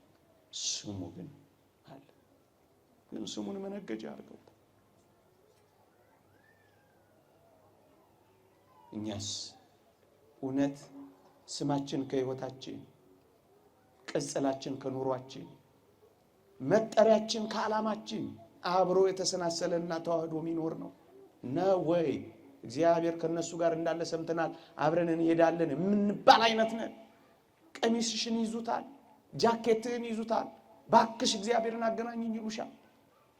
ስሙ ግን አለ። ግን ስሙን መነገጃ አድርገው። እኛስ እውነት ስማችን ከሕይወታችን፣ ቅጽላችን ከኑሯችን፣ መጠሪያችን ከዓላማችን አብሮ የተሰናሰለና ተዋህዶ የሚኖር ነው ወይ? እግዚአብሔር ከነሱ ጋር እንዳለ ሰምተናል፣ አብረን እንሄዳለን የምንባል አይነት ነን? ቀሚስሽን ይዙታል፣ ጃኬትህን ይዙታል። ባክሽ እግዚአብሔርን አገናኝኝ ይሉሻል።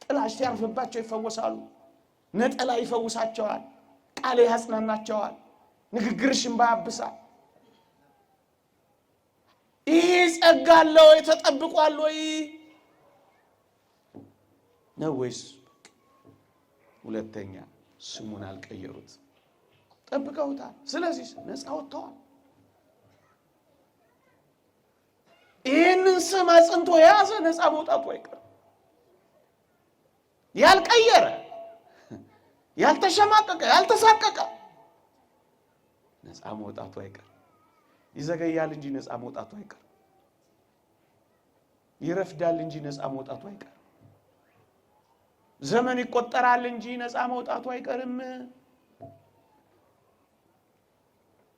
ጥላሽ ሲያርፍባቸው ይፈወሳሉ። ነጠላ ይፈውሳቸዋል። ቃል ያጽናናቸዋል። ንግግርሽን ባያብሳል። ይህ ጸጋ አለ ወይ? ተጠብቋል ወይ ነው ወይስ? ሁለተኛ ስሙን አልቀየሩት፣ ጠብቀውታል። ስለዚህ ነፃ ወጥተዋል። ስም አጽንቶ የያዘ ነፃ መውጣቱ አይቀር። ያልቀየረ ያልተሸማቀቀ ያልተሳቀቀ ነፃ መውጣቱ አይቀር። ይዘገያል እንጂ ነፃ መውጣቱ አይቀር። ይረፍዳል እንጂ ነፃ መውጣቱ አይቀር። ዘመን ይቆጠራል እንጂ ነፃ መውጣቱ አይቀርም።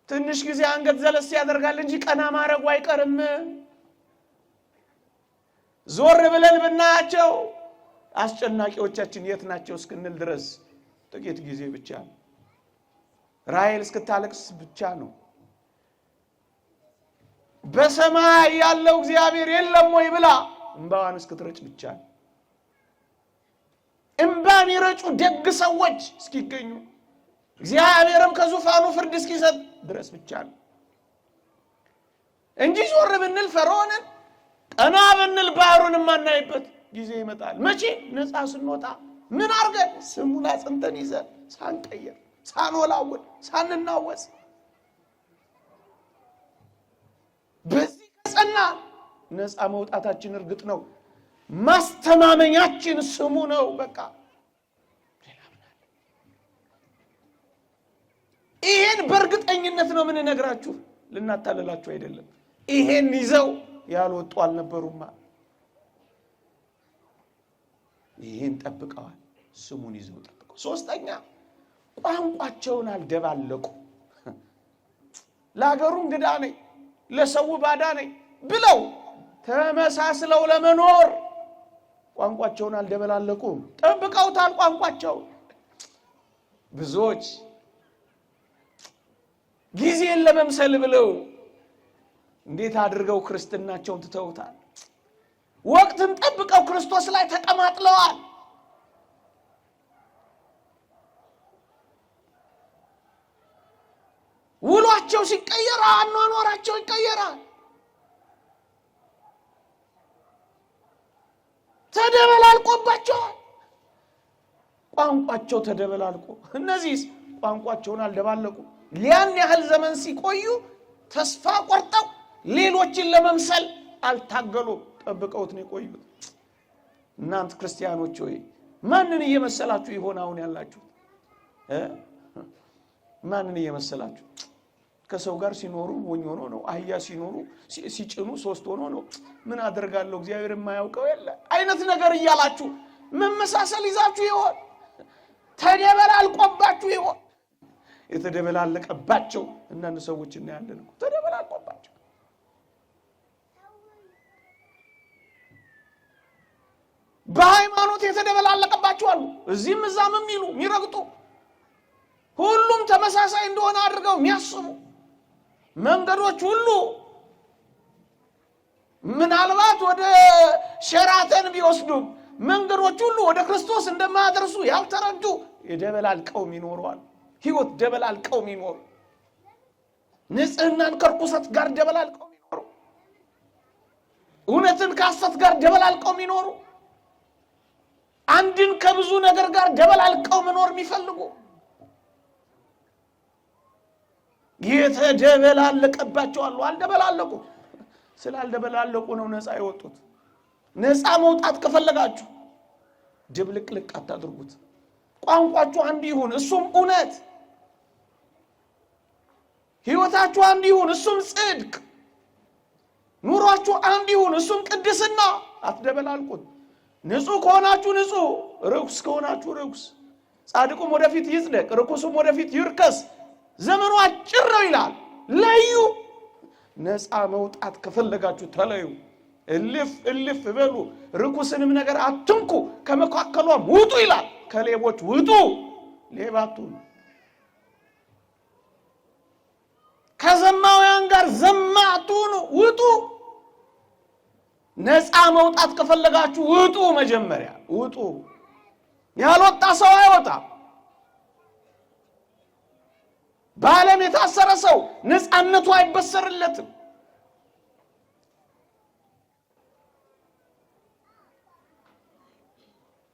ትንሽ ጊዜ አንገት ዘለስ ያደርጋል እንጂ ቀና ማረጉ አይቀርም። ዞር ብለን ብናያቸው አስጨናቂዎቻችን የት ናቸው እስክንል ድረስ ጥቂት ጊዜ ብቻ ነው። ራሔል እስክታለቅስ ብቻ ነው። በሰማይ ያለው እግዚአብሔር የለም ወይ ብላ እንባዋን እስክትረጭ ብቻ ነው። እንባን ይረጩ ደግ ሰዎች እስኪገኙ እግዚአብሔርም ከዙፋኑ ፍርድ እስኪሰጥ ድረስ ብቻ ነው እንጂ ዞር ብንል ፈርዖንን ቀና ብንል ባህሩን ማናይበት ጊዜ ይመጣል። መቼ? ነፃ ስንወጣ ምን አርገን ስሙን አጽንተን ይዘን ሳንቀየር ሳንወላውል ሳንናወስ በዚህ ከጸና ነፃ መውጣታችን እርግጥ ነው። ማስተማመኛችን ስሙ ነው። በቃ ይሄን በእርግጠኝነት ነው ምን ነግራችሁ፣ ልናታለላችሁ አይደለም። ይሄን ይዘው ያልወጡ አልነበሩማ። ይሄን ጠብቀዋል። ስሙን ይዘው ጠብቀው። ሶስተኛ ቋንቋቸውን አልደባለቁ። ለሀገሩ እንግዳ ነኝ ለሰው ባዳ ነኝ ብለው ተመሳስለው ለመኖር ቋንቋቸውን አልደበላለቁም። ጠብቀውታል ቋንቋቸው። ብዙዎች ጊዜን ለመምሰል ብለው እንዴት አድርገው ክርስትናቸውን ትተውታል። ወቅትን ጠብቀው ክርስቶስ ላይ ተቀማጥለዋል። ውሏቸው ሲቀየር አኗኗራቸው ይቀየራል። ተደበላልቆባቸዋል። ቋንቋቸው ተደበላልቆ እነዚህ ቋንቋቸውን አልደባለቁ። ሊያን ያህል ዘመን ሲቆዩ ተስፋ ቆርጠው ሌሎችን ለመምሰል አልታገሉም። ጠብቀውት ነው የቆዩት። እናንተ ክርስቲያኖች ሆይ ማንን እየመሰላችሁ ይሆን አሁን ያላችሁ? ማንን እየመሰላችሁ? ከሰው ጋር ሲኖሩ ሞኝ ሆኖ ነው። አህያ ሲኖሩ ሲጭኑ ሶስት ሆኖ ነው። ምን አደርጋለሁ እግዚአብሔር የማያውቀው የለ አይነት ነገር እያላችሁ መመሳሰል ይዛችሁ ይሆን? ተደበላልቆባችሁ ይሆን? የተደበላለቀባቸው እናንተ ሰዎች እናያለን እኮ ተደበላልቆባቸው። በሃይማኖት የተደበላለቀባቸው አሉ። እዚህም እዛም የሚሉ የሚረግጡ ሁሉም ተመሳሳይ እንደሆነ አድርገው የሚያስቡ መንገዶች ሁሉ ምናልባት ወደ ሸራተን ቢወስዱም መንገዶች ሁሉ ወደ ክርስቶስ እንደማያደርሱ ያልተረዱ የደበላልቀው ይኖራሉ። ህይወት ደበላልቀው ይኖሩ፣ ንጽህናን ከርኩሰት ጋር ደበላልቀው ይኖሩ፣ እውነትን ከሐሰት ጋር ደበላልቀው ይኖሩ፣ አንድን ከብዙ ነገር ጋር ደበላልቀው መኖር የሚፈልጉ የተደበላለቀባቸው አሉ። አልደበላለቁ። ስላልደበላለቁ ነው ነፃ የወጡት። ነፃ መውጣት ከፈለጋችሁ ድብልቅልቅ አታድርጉት። ቋንቋችሁ አንድ ይሁን፣ እሱም እውነት። ህይወታችሁ አንድ ይሁን፣ እሱም ጽድቅ። ኑሯችሁ አንድ ይሁን፣ እሱም ቅድስና። አትደበላልቁት። ንጹህ ከሆናችሁ ንጹህ፣ ርኩስ ከሆናችሁ ርኩስ። ጻድቁም ወደፊት ይጽደቅ፣ ርኩሱም ወደፊት ይርከስ። ዘመኑ አጭር ነው ይላል። ለዩ። ነፃ መውጣት ከፈለጋችሁ ተለዩ። እልፍ እልፍ በሉ። ርኩስንም ነገር አትንኩ፣ ከመካከሏም ውጡ ይላል። ከሌቦች ውጡ፣ ሌባቱ። ከዘማውያን ጋር ዘማቱን ውጡ። ነፃ መውጣት ከፈለጋችሁ ውጡ። መጀመሪያ ውጡ። ያልወጣ ሰው አይወጣም። በዓለም የታሰረ ሰው ነፃነቱ አይበሰርለትም።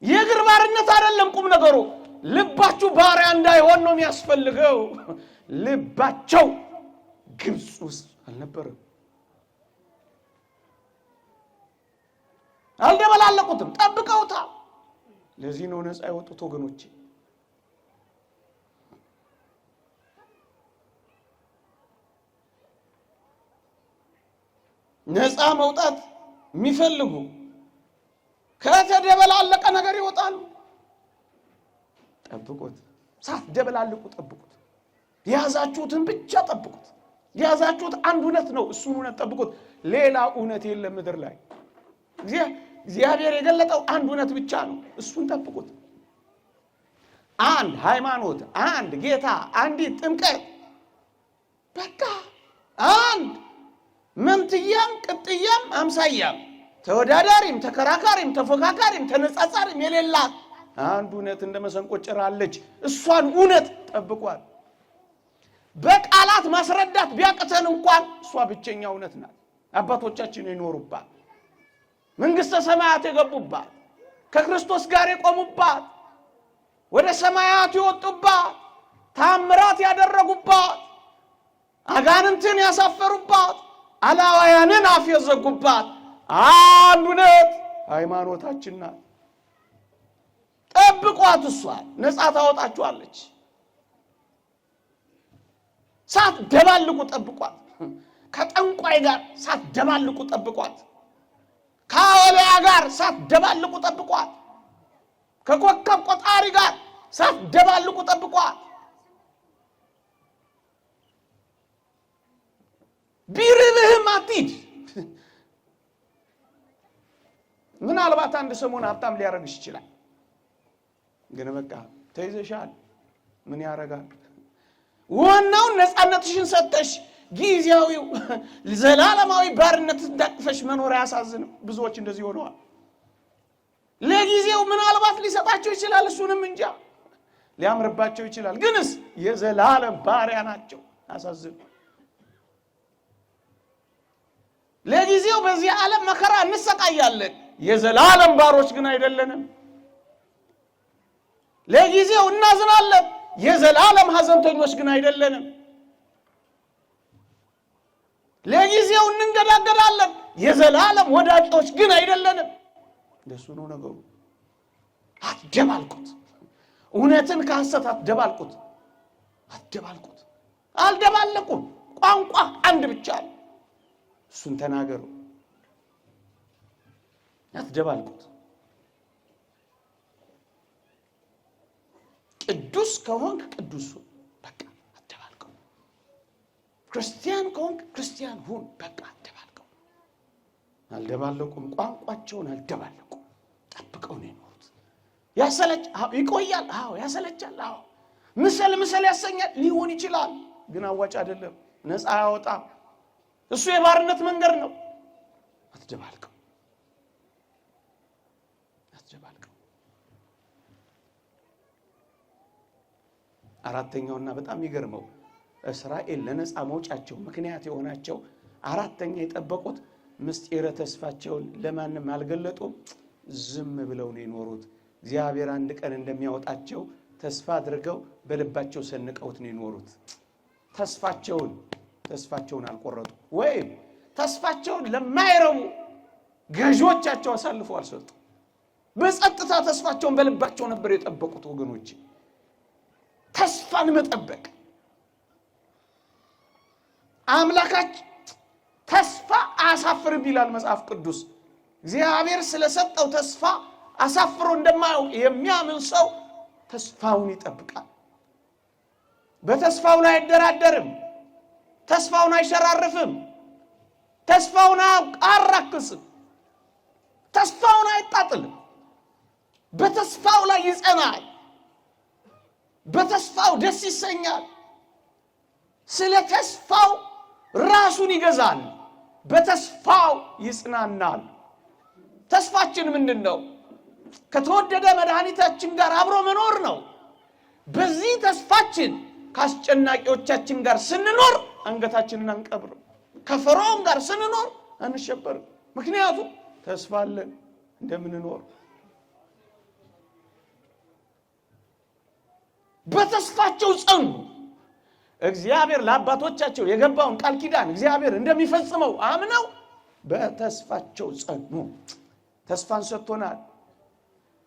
የእግር ባርነት አይደለም ቁም ነገሩ። ልባችሁ ባሪያ እንዳይሆን ነው የሚያስፈልገው። ልባቸው ግብፅ ውስጥ አልነበረም። አልተደበላለቁትም፣ ጠብቀውታል። ለዚህ ነው ነፃ የወጡት ወገኖቼ። ነፃ መውጣት የሚፈልጉ ከተደበላለቀ ነገር ይወጣሉ። ጠብቁት፣ ሳትደበላልቁ ጠብቁት። ያዛችሁትን ብቻ ጠብቁት። ያዛችሁት አንድ እውነት ነው፣ እሱን እውነት ጠብቁት። ሌላ እውነት የለም ምድር ላይ። እግዚአብሔር የገለጠው አንድ እውነት ብቻ ነው፣ እሱን ጠብቁት። አንድ ሃይማኖት፣ አንድ ጌታ፣ አንዲት ጥምቀት፣ በቃ አንድ መምትያም ቅጥያም አምሳያም ተወዳዳሪም ተከራካሪም ተፎካካሪም ተነጻጻሪም የሌላት አንድ እውነት እንደ መሰንቆ ጭራለች። እሷን እውነት ጠብቋል። በቃላት ማስረዳት ቢያቅተን እንኳን እሷ ብቸኛ እውነት ናት። አባቶቻችን የኖሩባት፣ መንግስተ ሰማያት የገቡባት፣ ከክርስቶስ ጋር የቆሙባት፣ ወደ ሰማያት የወጡባት፣ ታምራት ያደረጉባት፣ አጋንንትን ያሳፈሩባት፣ አላዋያንን አፍ የዘጉባት አንድ እውነት ሃይማኖታችን ናት። ጠብቋት፣ እሷ ነፃ ታወጣችኋለች። ሳትደባልቁ ጠብቋት። ከጠንቋይ ጋር ሳትደባልቁ ጠብቋት። ከአወሊያ ጋር ሳትደባልቁ ጠብቋት። ከኮከብ ቆጣሪ ጋር ሳትደባልቁ ጠብቋት። ቢርብህም አትሂድ። ምናልባት አንድ ሰሞን ሀብታም ሊያረግሽ ይችላል፣ ግን በቃ ተይዘሻል። ምን ያረጋል? ዋናውን ነፃነትሽን ሰጠሽ። ጊዜያዊው ዘላለማዊ ባርነት እንዳቅፈሽ መኖር አያሳዝንም? ብዙዎች እንደዚህ ሆነዋል። ለጊዜው ምናልባት ሊሰጣቸው ይችላል፣ እሱንም እንጃ ሊያምርባቸው ይችላል፣ ግንስ የዘላለም ባሪያ ናቸው። አያሳዝንም? ለጊዜው በዚህ ዓለም መከራ እንሰቃያለን፣ የዘላለም ባሮች ግን አይደለንም። ለጊዜው እናዝናለን፣ የዘላለም ሐዘንተኞች ግን አይደለንም። ለጊዜው እንንገዳገዳለን፣ የዘላለም ወዳጆች ግን አይደለንም። እንደሱ ነው ነገሩ። አትደባልቁት። እውነትን ከሐሰት አትደባልቁት። አትደባልቁት። አልደባለቁም። ቋንቋ አንድ ብቻ ነው፣ እሱን ተናገሩ። አትደባልቁት። ቅዱስ ከሆንክ ቅዱስ ሁን፣ በቃ አትደባልቀው። ክርስቲያን ከሆንክ ክርስቲያን ሁን፣ በቃ አትደባልቀው። አልደባለቁም። ቋንቋቸውን አልደባለቁም። ጠብቀው ነው የኖሩት። ያሰለች ይቆያል። አዎ ያሰለቻል። አዎ ምሰል ያሰኛል ሊሆን ይችላል፣ ግን አዋጭ አይደለም፣ ነፃ አያወጣም። እሱ የባርነት መንገድ ነው። አትደባልቀው። አትደባልቀው። አራተኛውና በጣም የሚገርመው እስራኤል ለነፃ መውጫቸው ምክንያት የሆናቸው አራተኛ የጠበቁት ምስጢረ ተስፋቸውን ለማንም አልገለጡም። ዝም ብለው ነው የኖሩት። እግዚአብሔር አንድ ቀን እንደሚያወጣቸው ተስፋ አድርገው በልባቸው ሰንቀውት ነው የኖሩት። ተስፋቸውን አልቆረጡ፣ ወይም ተስፋቸውን ለማይረቡ ገዦቻቸው አሳልፈው አልሰጡ። በጸጥታ ተስፋቸውን በልባቸው ነበር የጠበቁት። ወገኖች ተስፋን መጠበቅ አምላካችን ተስፋ አያሳፍርም ይላል መጽሐፍ ቅዱስ። እግዚአብሔር ስለሰጠው ተስፋ አሳፍሮ እንደማያውቅ የሚያምን ሰው ተስፋውን ይጠብቃል። በተስፋው ላይ አይደራደርም። ተስፋውን አይሸራርፍም። ተስፋውን አያራክስም። ተስፋውን አይጣጥልም። በተስፋው ላይ ይጸናል። በተስፋው ደስ ይሰኛል። ስለ ተስፋው ራሱን ይገዛል። በተስፋው ይጽናናል። ተስፋችን ምንድን ነው? ከተወደደ መድኃኒታችን ጋር አብሮ መኖር ነው። በዚህ ተስፋችን ከአስጨናቂዎቻችን ጋር ስንኖር አንገታችንን አንቀብርም። ከፈርዖን ጋር ስንኖር አንሸበርም። ምክንያቱም ተስፋ አለን እንደምንኖር። በተስፋቸው ጸኑ። እግዚአብሔር ለአባቶቻቸው የገባውን ቃል ኪዳን እግዚአብሔር እንደሚፈጽመው አምነው በተስፋቸው ጸኑ። ተስፋን ሰጥቶናል።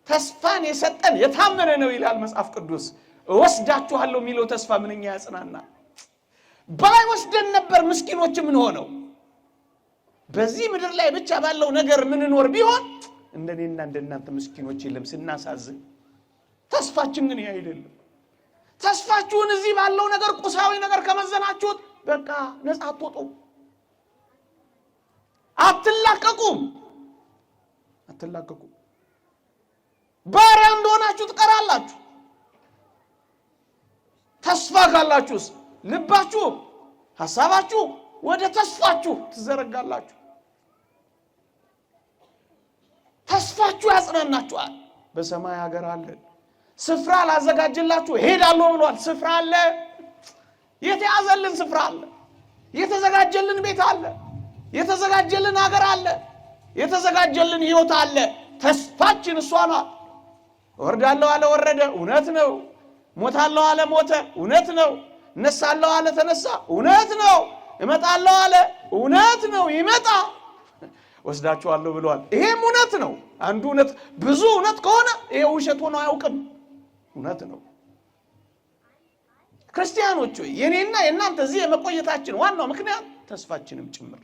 ተስፋን የሰጠን የታመነ ነው ይላል መጽሐፍ ቅዱስ። እወስዳችኋለሁ የሚለው ተስፋ ምንኛ ያጽናናል። ባይወስደን ነበር ምስኪኖች ምን ሆነው በዚህ ምድር ላይ ብቻ ባለው ነገር ምን ኖር ቢሆን እንደኔና እንደናንተ ምስኪኖች የለም ስናሳዝን። ተስፋችን ግን ይሄ አይደለም። ተስፋችሁን እዚህ ባለው ነገር ቁሳዊ ነገር ከመዘናችሁት በቃ ነፃ አትወጡም፣ አትላቀቁም። ባሪያ እንደሆናችሁ ትቀራላችሁ። ተስፋ ካላችሁስ ልባችሁ ሐሳባችሁ ወደ ተስፋችሁ ትዘረጋላችሁ። ተስፋችሁ ያጽናናችኋል። በሰማይ ሀገር አለ፣ ስፍራ ላዘጋጅላችሁ ሄዳለሁ ብሏል። ስፍራ አለ፣ የተያዘልን ስፍራ አለ፣ የተዘጋጀልን ቤት አለ፣ የተዘጋጀልን ሀገር አለ፣ የተዘጋጀልን ሕይወት አለ። ተስፋችን እሷ ናት። ወርዳለሁ አለ ወረደ፣ እውነት ነው። ሞታለሁ አለ ሞተ፣ እውነት ነው። እነሳለሁ አለ ተነሳ፣ እውነት ነው። እመጣለሁ አለ፣ እውነት ነው። ይመጣ ወስዳችኋለሁ ብሏል። ይሄም እውነት ነው። አንዱ እውነት ብዙ እውነት ከሆነ ይሄ ውሸት ሆኖ አያውቅም፣ እውነት ነው። ክርስቲያኖች ሆይ የኔና የእናንተ እዚህ የመቆየታችን ዋናው ምክንያት ተስፋችንም ጭምር።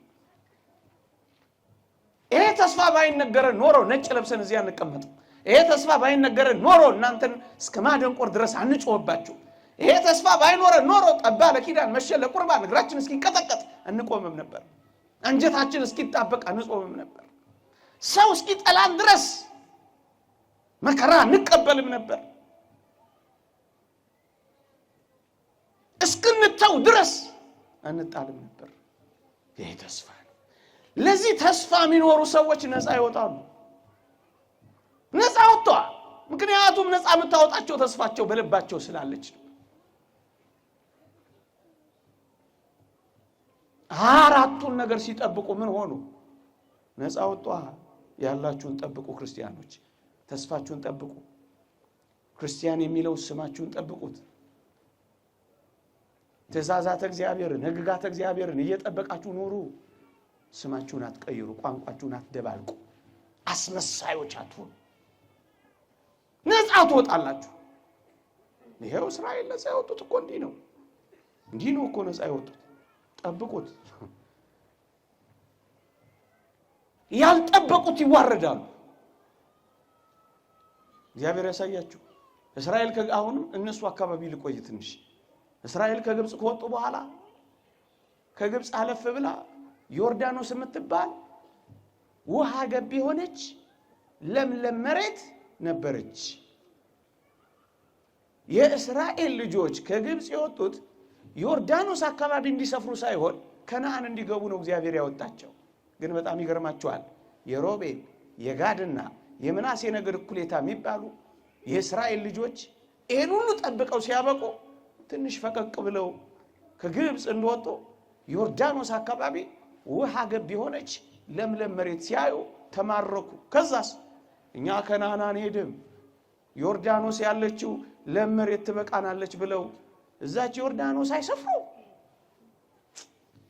ይሄ ተስፋ ባይነገረን ኖሮ ነጭ ለብሰን እዚህ አንቀመጥም። ይሄ ተስፋ ባይነገረን ኖሮ እናንተን እስከ ማደንቆር ድረስ አንጮህባችሁ። ይሄ ተስፋ ባይኖረን ኖሮ ጠባ ለኪዳን መሸ ለቁርባን እግራችን እስኪንቀጠቀጥ አንቆምም ነበር። አንጀታችን እስኪጣበቅ አንጾምም ነበር። ሰው እስኪጠላን ድረስ መከራ እንቀበልም ነበር። እስክንተው ድረስ አንጣልም ነበር። ይሄ ተስፋ ነው። ለዚህ ተስፋ የሚኖሩ ሰዎች ነፃ ይወጣሉ። ነፃ ወጥተዋል። ምክንያቱም ነፃ የምታወጣቸው ተስፋቸው በልባቸው ስላለች ነው። አራቱን ነገር ሲጠብቁ ምን ሆኑ? ነፃ ወጥተዋል። ያላችሁን ጠብቁ ክርስቲያኖች፣ ተስፋችሁን ጠብቁ። ክርስቲያን የሚለው ስማችሁን ጠብቁት። ትእዛዛተ እግዚአብሔርን ሕግጋተ እግዚአብሔርን እየጠበቃችሁ ኑሩ። ስማችሁን አትቀይሩ፣ ቋንቋችሁን አትደባልቁ፣ አስመሳዮች አትሁኑ። ነፃ ትወጣላችሁ። ይሄው እስራኤል ነፃ ያወጡት እኮ እንዲህ ነው እኮ ነፃ ያወጡት። ጠብቁት። ያልጠበቁት ይዋረዳሉ። እግዚአብሔር ያሳያችሁ። እስራኤል አሁንም እነሱ አካባቢ ልቆይ ትንሽ። እስራኤል ከግብጽ ከወጡ በኋላ ከግብጽ አለፍ ብላ ዮርዳኖስ የምትባል ውሃ ገብ የሆነች ለምለም መሬት ነበረች። የእስራኤል ልጆች ከግብጽ የወጡት ዮርዳኖስ አካባቢ እንዲሰፍሩ ሳይሆን ከነዓን እንዲገቡ ነው እግዚአብሔር ያወጣቸው። ግን በጣም ይገርማቸዋል። የሮቤል የጋድና የምናሴ ነገድ እኩሌታ የሚባሉ የእስራኤል ልጆች ይህን ሁሉ ጠብቀው ሲያበቁ ትንሽ ፈቀቅ ብለው ከግብጽ እንደወጡ ዮርዳኖስ አካባቢ ውሃ ገብ የሆነች ለምለም መሬት ሲያዩ ተማረኩ። ከዛስ እኛ ከነዓን አንሄድም፣ ዮርዳኖስ ያለችው ለም መሬት ትበቃናለች ብለው እዛች ዮርዳኖስ አይሰፍሩ።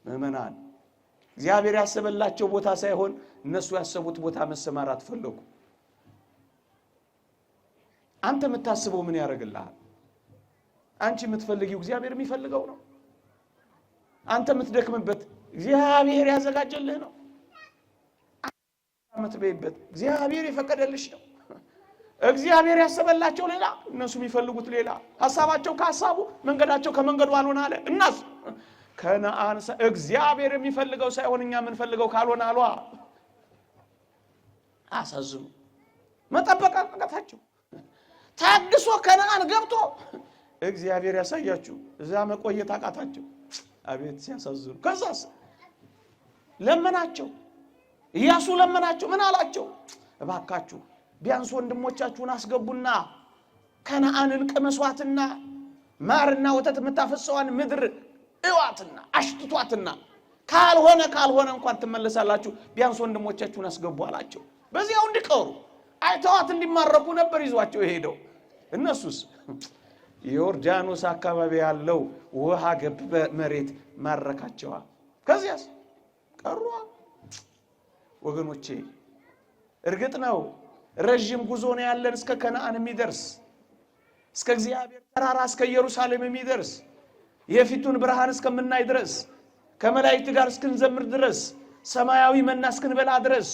ምእመናን እግዚአብሔር ያሰበላቸው ቦታ ሳይሆን እነሱ ያሰቡት ቦታ መሰማራት ፈለጉ። አንተ የምታስበው ምን ያደርግልሃል? አንቺ የምትፈልጊው እግዚአብሔር የሚፈልገው ነው። አንተ የምትደክምበት እግዚአብሔር ያዘጋጀልህ ነው። የምትበይበት እግዚአብሔር የፈቀደልሽ ነው። እግዚአብሔር ያሰበላቸው ሌላ፣ እነሱ የሚፈልጉት ሌላ። ሐሳባቸው ከሐሳቡ መንገዳቸው ከመንገዱ አልሆነ አለ። እናስ ከነዓን እግዚአብሔር የሚፈልገው ሳይሆን እኛ የምንፈልገው ካልሆነ አሏ። አሳዝኑ። መጠበቅ አቃታቸው። ታግሶ ከነዓን ገብቶ እግዚአብሔር ያሳያችሁ እዛ መቆየት አቃታቸው። አቤት ሲያሳዝኑ። ከዛስ ለመናቸው። ኢያሱ ለመናቸው። ምን አላቸው? እባካችሁ ቢያንስ ወንድሞቻችሁን አስገቡና ከነዓንን ቅመሷትና ማርና ወተት የምታፈሰዋን ምድር እዋትና አሽትቷትና ካልሆነ እንኳን ትመለሳላችሁ፣ ቢያንስ ወንድሞቻችሁን አስገቡ አላቸው። በዚያው እንዲቀሩ አይተዋት እንዲማረኩ ነበር ይዟቸው ሄደው። እነሱስ ዮርዳኖስ አካባቢ ያለው ውሃ ገብ መሬት ማረካቸዋል። ከዚያስ ቀሩ። ወገኖቼ እርግጥ ነው ረጅም ጉዞ ነው ያለን እስከ ከነዓን የሚደርስ እስከ እግዚአብሔር ተራራ እስከ ኢየሩሳሌም የሚደርስ የፊቱን ብርሃን እስከምናይ ድረስ ከመላእክት ጋር እስክንዘምር ድረስ ሰማያዊ መና እስክንበላ ድረስ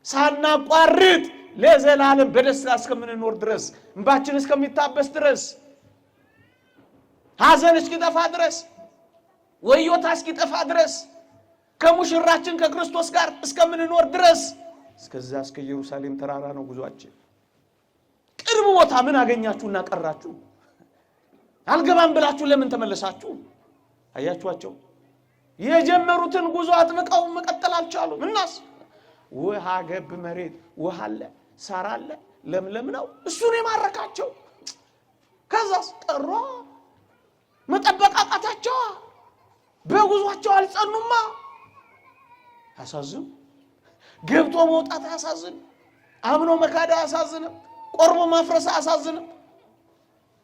ሳናቋርጥ ለዘላለም በደስታ እስከምንኖር ድረስ እንባችን እስከሚታበስ ድረስ ሐዘን እስኪጠፋ ድረስ ወዮታ እስኪጠፋ ድረስ ከሙሽራችን ከክርስቶስ ጋር እስከምንኖር ድረስ እስከዛ እስከ ኢየሩሳሌም ተራራ ነው ጉዟችን። ቅርብ ቦታ ምን አገኛችሁና ቀራችሁ? አልገባም ብላችሁ ለምን ተመለሳችሁ? አያችኋቸው የጀመሩትን ጉዞ አጥብቀው መቀጠል አልቻሉም። እናስ ውሃ ገብ መሬት ውሃ አለ ሳር አለ ለምለም ነው እሱን የማረካቸው። ከዛስ ቀሯ መጠበቅ አቃታቸው። በጉዟቸው አልጸኑማ። ያሳዝን። ገብቶ መውጣት ያሳዝን። አምኖ መካዳ ያሳዝን። ቆርቦ ማፍረስ ያሳዝን።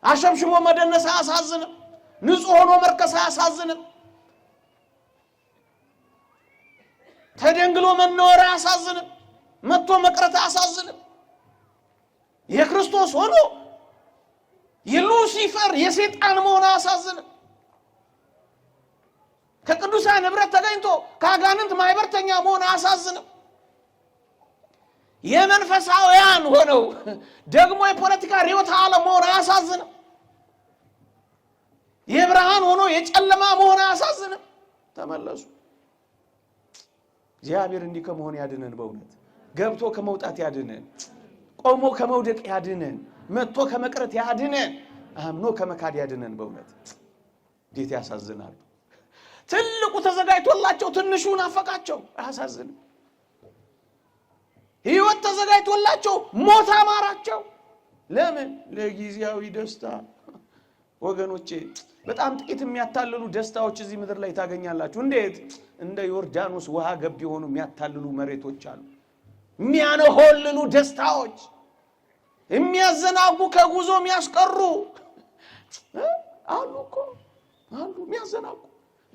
አሸምሽሞ መደነስ ያሳዝን። ንጹህ ሆኖ መርከስ ያሳዝን። ተደንግሎ መኖር ያሳዝን። መጥቶ መቅረት ያሳዝን። የክርስቶስ ሆኖ የሉሲፈር የሰይጣን መሆን ያሳዝን። ከቅዱሳን ህብረት ተገኝቶ ከአጋንንት ማይበርተኛ መሆን ያሳዝን። የመንፈሳውያን ሆነው ደግሞ የፖለቲካ ርዕዮተ ዓለም መሆን ያሳዝን። የብርሃን ሆኖ የጨለማ መሆን ያሳዝን። ተመለሱ። እግዚአብሔር እንዲህ ከመሆን ያድነን። በእውነት ገብቶ ከመውጣት ያድነን። ቆሞ ከመውደቅ ያድነን። መጥቶ ከመቅረት ያድነን። አምኖ ከመካድ ያድነን። በእውነት እንዴት ያሳዝናል። ትልቁ ተዘጋጅቶላቸው ትንሹ ናፈቃቸው። ያሳዝን። ሕይወት ተዘጋጅቶላቸው ሞት አማራቸው። ለምን? ለጊዜያዊ ደስታ። ወገኖቼ በጣም ጥቂት የሚያታልሉ ደስታዎች እዚህ ምድር ላይ ታገኛላችሁ። እንዴት? እንደ ዮርዳኖስ ውሃ ገብ የሆኑ የሚያታልሉ መሬቶች አሉ። የሚያነሆልሉ ደስታዎች፣ የሚያዘናጉ ከጉዞ የሚያስቀሩ አሉ እኮ አሉ። የሚያዘናጉ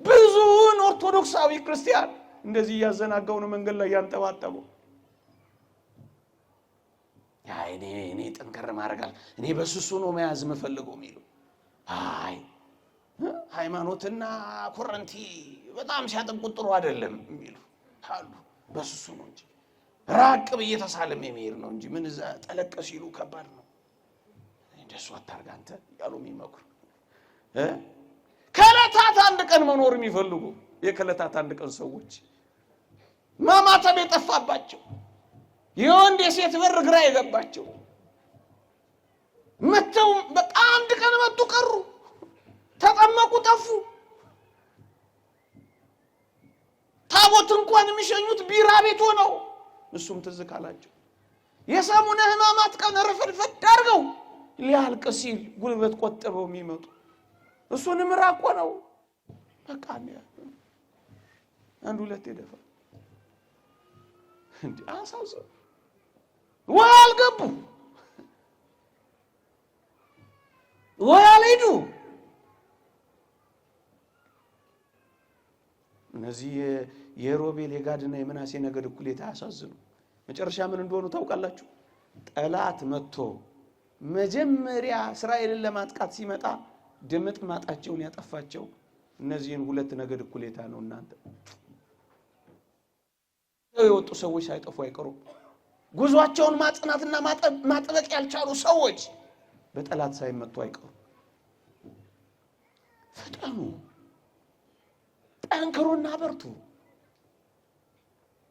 ብዙውን ኦርቶዶክሳዊ ክርስቲያን እንደዚህ ያዘናጋው ነው መንገድ ላይ ያንጠባጠበው። እኔ ጠንከር ማረጋል እኔ በሱሱ ነው መያዝ መፈልገው የሚሉ አይ ሃይማኖትና ኮረንቲ በጣም ሲያጠቁት ጥሩ አይደለም የሚሉ አሉ። በሱሱ ነው እንጂ ራቅ በየተሳለም የሚሄድ ነው እንጂ ምን እዛ ጠለቀ ሲሉ ከባድ ነው። እንደሱ አታርጋ አንተ ያሉ የሚመክሩ ከለታት አንድ ቀን መኖር የሚፈልጉ የከለታት አንድ ቀን ሰዎች ማማተብ የጠፋባቸው የወንድ የሴት በር ግራ የገባቸው መተው በቃ አንድ ቀን መጡ ቀሩ፣ ተጠመቁ፣ ጠፉ። ታቦት እንኳን የሚሸኙት ቢራ ቤት ሆነው እሱም ትዝ ካላቸው የሰሙነ ሕማማት ቀን ረፈድፈድ አድርገው ሊያልቅ ሲል ጉልበት ቆጥበው የሚመጡ እሱንም ራቆ ነው በቃ አንድ ሁለት ይደፋ እንዴ አሳዘው ወልገቡ ወያለዱ። እነዚህ የሮቤል የጋድና የምናሴ ነገድ እኩሌታ ያሳዝኑ። መጨረሻ ምን እንደሆኑ ታውቃላችሁ? ጠላት መጥቶ መጀመሪያ እስራኤልን ለማጥቃት ሲመጣ ድምጥ ማጣቸውን ያጠፋቸው እነዚህን ሁለት ነገድ እኩሌታ ነው። እናንተ የወጡ ሰዎች ሳይጠፉ አይቀሩም። ጉዟቸውን ማጽናትና ማጥበቅ ያልቻሉ ሰዎች በጠላት ሳይመጡ አይቀሩ። ፈጠኑ፣ ጠንክሩና በርቱ።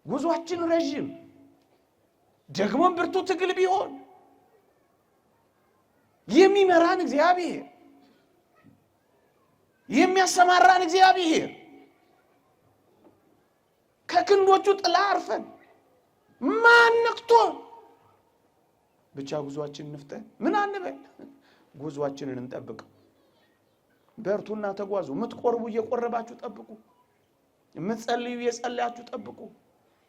ጉዟችን ረጅም ደግሞ ብርቱ ትግል ቢሆን የሚመራን እግዚአብሔር፣ የሚያሰማራን እግዚአብሔር ከክንዶቹ ጥላ አርፈን ማንክቶን ብቻ ጉዟችንን እንፍጠን። ምን አንበል? ጉዟችንን እንጠብቅ። በርቱና ተጓዙ። የምትቆርቡ እየቆረባችሁ ጠብቁ። የምትጸልዩ እየጸለያችሁ ጠብቁ።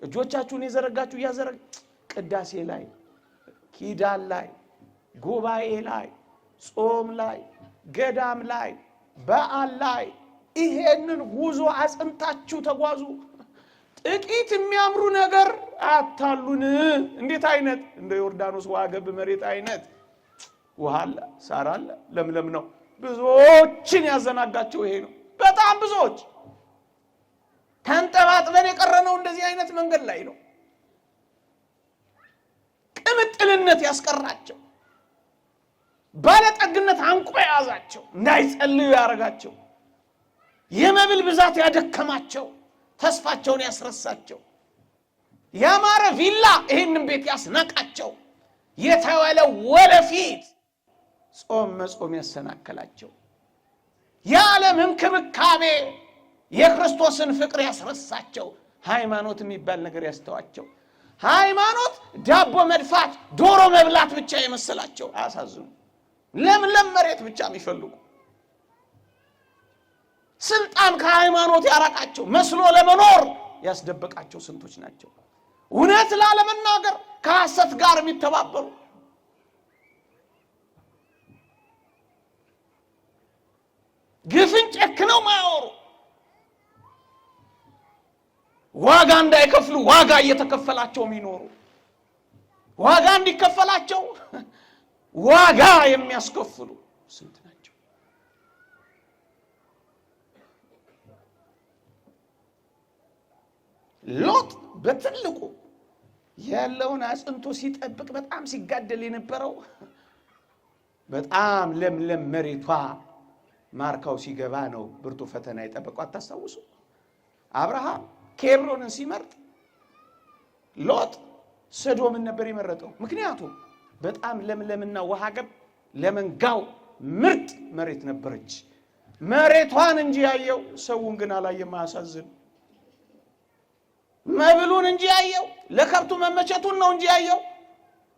እጆቻችሁን የዘረጋችሁ እያዘረጋ ቅዳሴ ላይ፣ ኪዳን ላይ፣ ጉባኤ ላይ፣ ጾም ላይ፣ ገዳም ላይ፣ በዓል ላይ ይሄንን ጉዞ አጽንታችሁ ተጓዙ። ጥቂት የሚያምሩ ነገር አታሉን። እንዴት አይነት እንደ ዮርዳኖስ ዋገብ መሬት አይነት ውሃ አለ፣ ሳር አለ፣ ለምለም ነው። ብዙዎችን ያዘናጋቸው ይሄ ነው። በጣም ብዙዎች ተንጠባጥበን የቀረነው እንደዚህ አይነት መንገድ ላይ ነው። ቅምጥልነት ያስቀራቸው፣ ባለጠግነት አንቆ የያዛቸው፣ እንዳይጸልዩ ያረጋቸው፣ የመብል ብዛት ያደከማቸው፣ ተስፋቸውን ያስረሳቸው፣ ያማረ ቪላ ይህንን ቤት ያስናቃቸው፣ የተወለወለ ፊት ጾም መጾም ያሰናከላቸው፣ የዓለም እንክብካቤ የክርስቶስን ፍቅር ያስረሳቸው፣ ሃይማኖት የሚባል ነገር ያስተዋቸው፣ ሃይማኖት ዳቦ መድፋት ዶሮ መብላት ብቻ የመሰላቸው አያሳዝኑ። ለምለም መሬት ብቻ የሚፈልጉ ስልጣን ከሃይማኖት ያራቃቸው መስሎ ለመኖር ያስደበቃቸው ስንቶች ናቸው። እውነት ላለመናገር ከሐሰት ጋር የሚተባበሩ ግፍን ጨክነው ማያወሩ ዋጋ እንዳይከፍሉ ዋጋ እየተከፈላቸው የሚኖሩ ዋጋ እንዲከፈላቸው ዋጋ የሚያስከፍሉ ስንት ናቸው። ሎጥ በትልቁ ያለውን አጽንቶ ሲጠብቅ በጣም ሲጋደል የነበረው በጣም ለምለም መሬቷ ማርካው ሲገባ ነው ብርቱ ፈተና የጠበቀው። አታስታውሱ? አብርሃም ኬብሮንን ሲመርጥ ሎጥ ሰዶምን ነበር የመረጠው። ምክንያቱም በጣም ለምለምና ውሃ ገብ ለመንጋው ምርጥ መሬት ነበረች። መሬቷን እንጂ ያየው ሰውን ግን አላየም። አያሳዝን? መብሉን እንጂ ያየው ለከብቱ መመቸቱን ነው እንጂ ያየው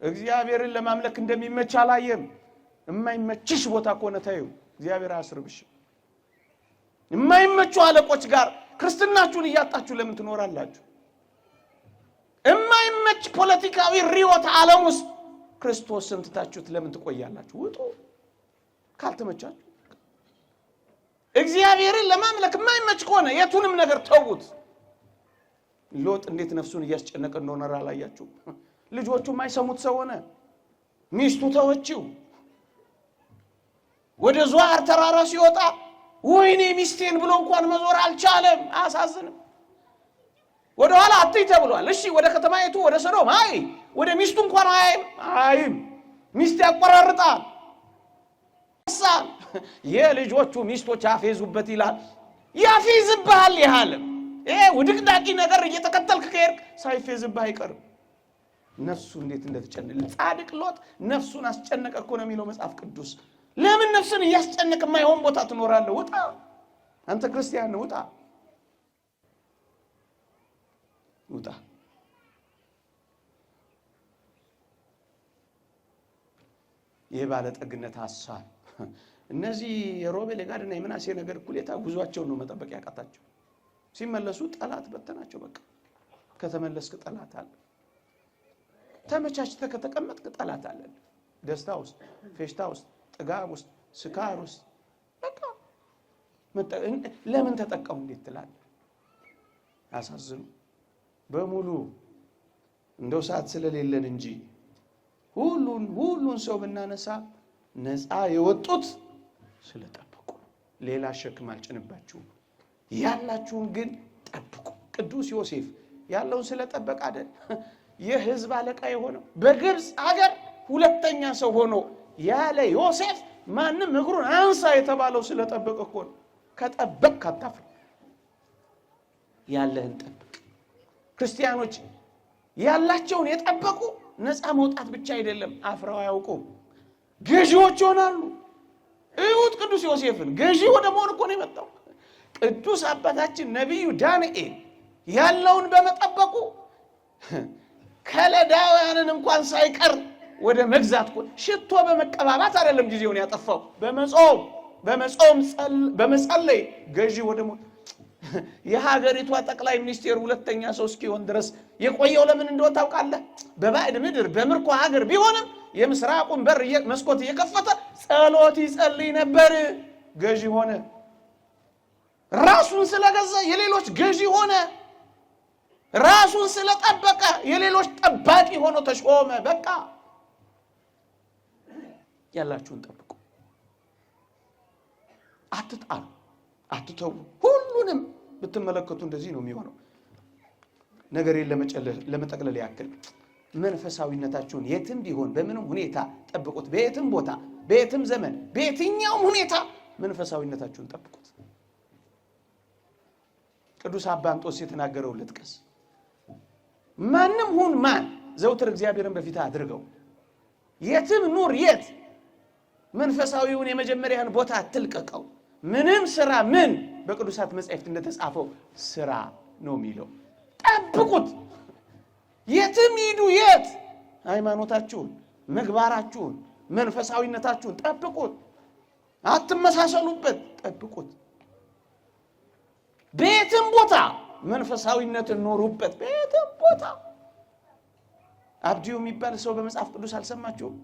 እግዚአብሔርን ለማምለክ እንደሚመች አላየም። የማይመችሽ ቦታ ከሆነ ታዩ እግዚአብሔር አያስርብሽ። የማይመቹ አለቆች ጋር ክርስትናችሁን እያጣችሁ ለምን ትኖራላችሁ? የማይመች ፖለቲካዊ ሪዮት ዓለም ውስጥ ክርስቶስን ትታችሁት ለምን ትቆያላችሁ? ውጡ ካልተመቻችሁ። እግዚአብሔርን ለማምለክ የማይመች ከሆነ የቱንም ነገር ተውት። ሎጥ እንዴት ነፍሱን እያስጨነቀ እንደሆነ አላያችሁ? ልጆቹ የማይሰሙት ሰው ሆነ። ሚስቱ ተወችው። ወደ ዟር ተራራ ሲወጣ ወይኔ ሚስቴን ብሎ እንኳን መዞር አልቻለም። አያሳዝንም? ወደ ኋላ አትይ ተብሏል። እሺ ወደ ከተማይቱ ወደ ሰዶም አይ ወደ ሚስቱ እንኳን አይም ሚስት ያቆራርጣል። የልጆቹ ሚስቶች ያፌዙበት ይላል። ያፌዝብሃል ይሃለም። ይሄ ውድቅዳቂ ነገር እየተከተልክ ከሄድክ ሳይፌዝብህ አይቀርም። ነፍሱ እንዴት እንደተጨነቀ ጻድቅ ሎጥ ነፍሱን አስጨነቀ እኮ ነው የሚለው መጽሐፍ ቅዱስ። ለምን ነፍስን እያስጨነቀ የማይሆን ቦታ ትኖራለህ? ውጣ! አንተ ክርስቲያን ነህ፣ ውጣ! ውጣ! የባለጠግነት ሐሳብ እነዚህ የሮቤል የጋድና የምናሴ ነገር እኩሌታ ጉዟቸውን ነው መጠበቅ ያቃታቸው። ሲመለሱ ጠላት በተናቸው። በቃ ከተመለስክ ጠላት አለ። ተመቻችተህ ከተቀመጥክ ጠላት አለ። ደስታ ውስጥ፣ ፌሽታ ውስጥ፣ ጥጋብ ውስጥ፣ ስካር ውስጥ በቃ ለምን ተጠቀሙ እንዴት ትላለህ? አሳዝኑ። በሙሉ እንደው ሰዓት ስለሌለን እንጂ ሁሉን ሰው ብናነሳ ነፃ የወጡት ስለጠበቁ ሌላ ሸክም አልጭንባችሁም። ያላችሁን ግን ጠብቁ። ቅዱስ ዮሴፍ ያለውን ስለጠበቀ አይደል የሕዝብ አለቃ የሆነው? በግብፅ ሀገር ሁለተኛ ሰው ሆኖ ያለ ዮሴፍ ማንም እግሩን አንሳ የተባለው ስለጠበቀ እኮ ነው። ከጠበቅ አታፍር። ያለህን ጠብቅ። ክርስቲያኖች ያላቸውን የጠበቁ ነፃ መውጣት ብቻ አይደለም፣ አፍረው አያውቁም፣ ገዢዎች ይሆናሉ። እዩት ቅዱስ ዮሴፍን ገዢ ወደ መሆን እኮ ነው የመጣው። ቅዱስ አባታችን ነቢዩ ዳንኤል ያለውን በመጠበቁ ከለዳውያንን እንኳን ሳይቀር ወደ መግዛት እኮ ሽቶ በመቀባባት አይደለም ጊዜውን ያጠፋው፣ በመጸለይ ገዢ ወደ መሆን። የሀገሪቷ ጠቅላይ ሚኒስቴር ሁለተኛ ሰው እስኪሆን ድረስ የቆየው ለምን እንደሆነ ታውቃለህ? በባዕድ ምድር በምርኮ ሀገር ቢሆንም የምስራቁን በር መስኮት እየከፈተ ጸሎት ይጸልይ ነበር። ገዢ ሆነ። ራሱን ስለገዛ የሌሎች ገዢ ሆነ። ራሱን ስለጠበቀ የሌሎች ጠባቂ ሆኖ ተሾመ። በቃ ያላችሁን ጠብቁ፣ አትጣሉ፣ አትተው። ሁሉንም ብትመለከቱ እንደዚህ ነው የሚሆነው። ነገርን ለመጠቅለል ያክል መንፈሳዊነታችሁን የትም ቢሆን በምንም ሁኔታ ጠብቁት። በየትም ቦታ፣ በየትም ዘመን፣ በየትኛውም ሁኔታ መንፈሳዊነታችሁን ጠብቁት። ቅዱስ አባ እንጦንስ የተናገረው ልጥቀስ። ማንም ሁን ማን ዘውትር እግዚአብሔርን በፊት አድርገው፣ የትም ኑር የት መንፈሳዊውን የመጀመሪያን ቦታ አትልቀቀው። ምንም ስራ ምን በቅዱሳት መጻሕፍት እንደተጻፈው ስራ ነው የሚለው። ጠብቁት። የትም ሂዱ የት ሃይማኖታችሁን፣ ምግባራችሁን፣ መንፈሳዊነታችሁን ጠብቁት። አትመሳሰሉበት፣ ጠብቁት። በየትም ቦታ መንፈሳዊነትን ኖሩበት። በየትም ቦታ አብድዩ የሚባል ሰው በመጽሐፍ ቅዱስ አልሰማችሁም?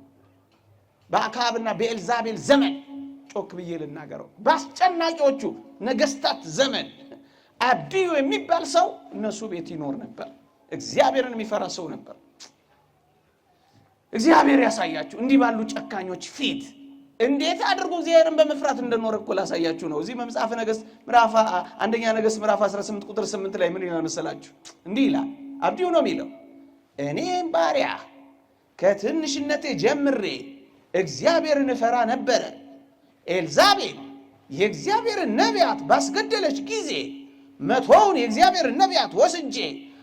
በአክዓብና በኤልዛቤል ዘመን ጮክ ብዬ ልናገረው፣ በአስጨናቂዎቹ ነገስታት ዘመን አብድዩ የሚባል ሰው እነሱ ቤት ይኖር ነበር። እግዚአብሔርን የሚፈራ ሰው ነበር። እግዚአብሔር ያሳያችሁ እንዲህ ባሉ ጨካኞች ፊት እንዴት አድርጎ እግዚአብሔርን በመፍራት እንደኖረ እኮ ላሳያችሁ ነው። እዚህ በመጽሐፈ ነገሥት ምዕራፍ አንደኛ ነገሥት ምዕራፍ 18 ቁጥር 8 ላይ ምን ይላል መሰላችሁ? እንዲህ ይላል። አብድዩ ነው የሚለው፣ እኔም ባሪያ ከትንሽነቴ ጀምሬ እግዚአብሔርን እፈራ ነበረ። ኤልዛቤል የእግዚአብሔርን ነቢያት ባስገደለች ጊዜ 100ውን የእግዚአብሔርን ነቢያት ወስጄ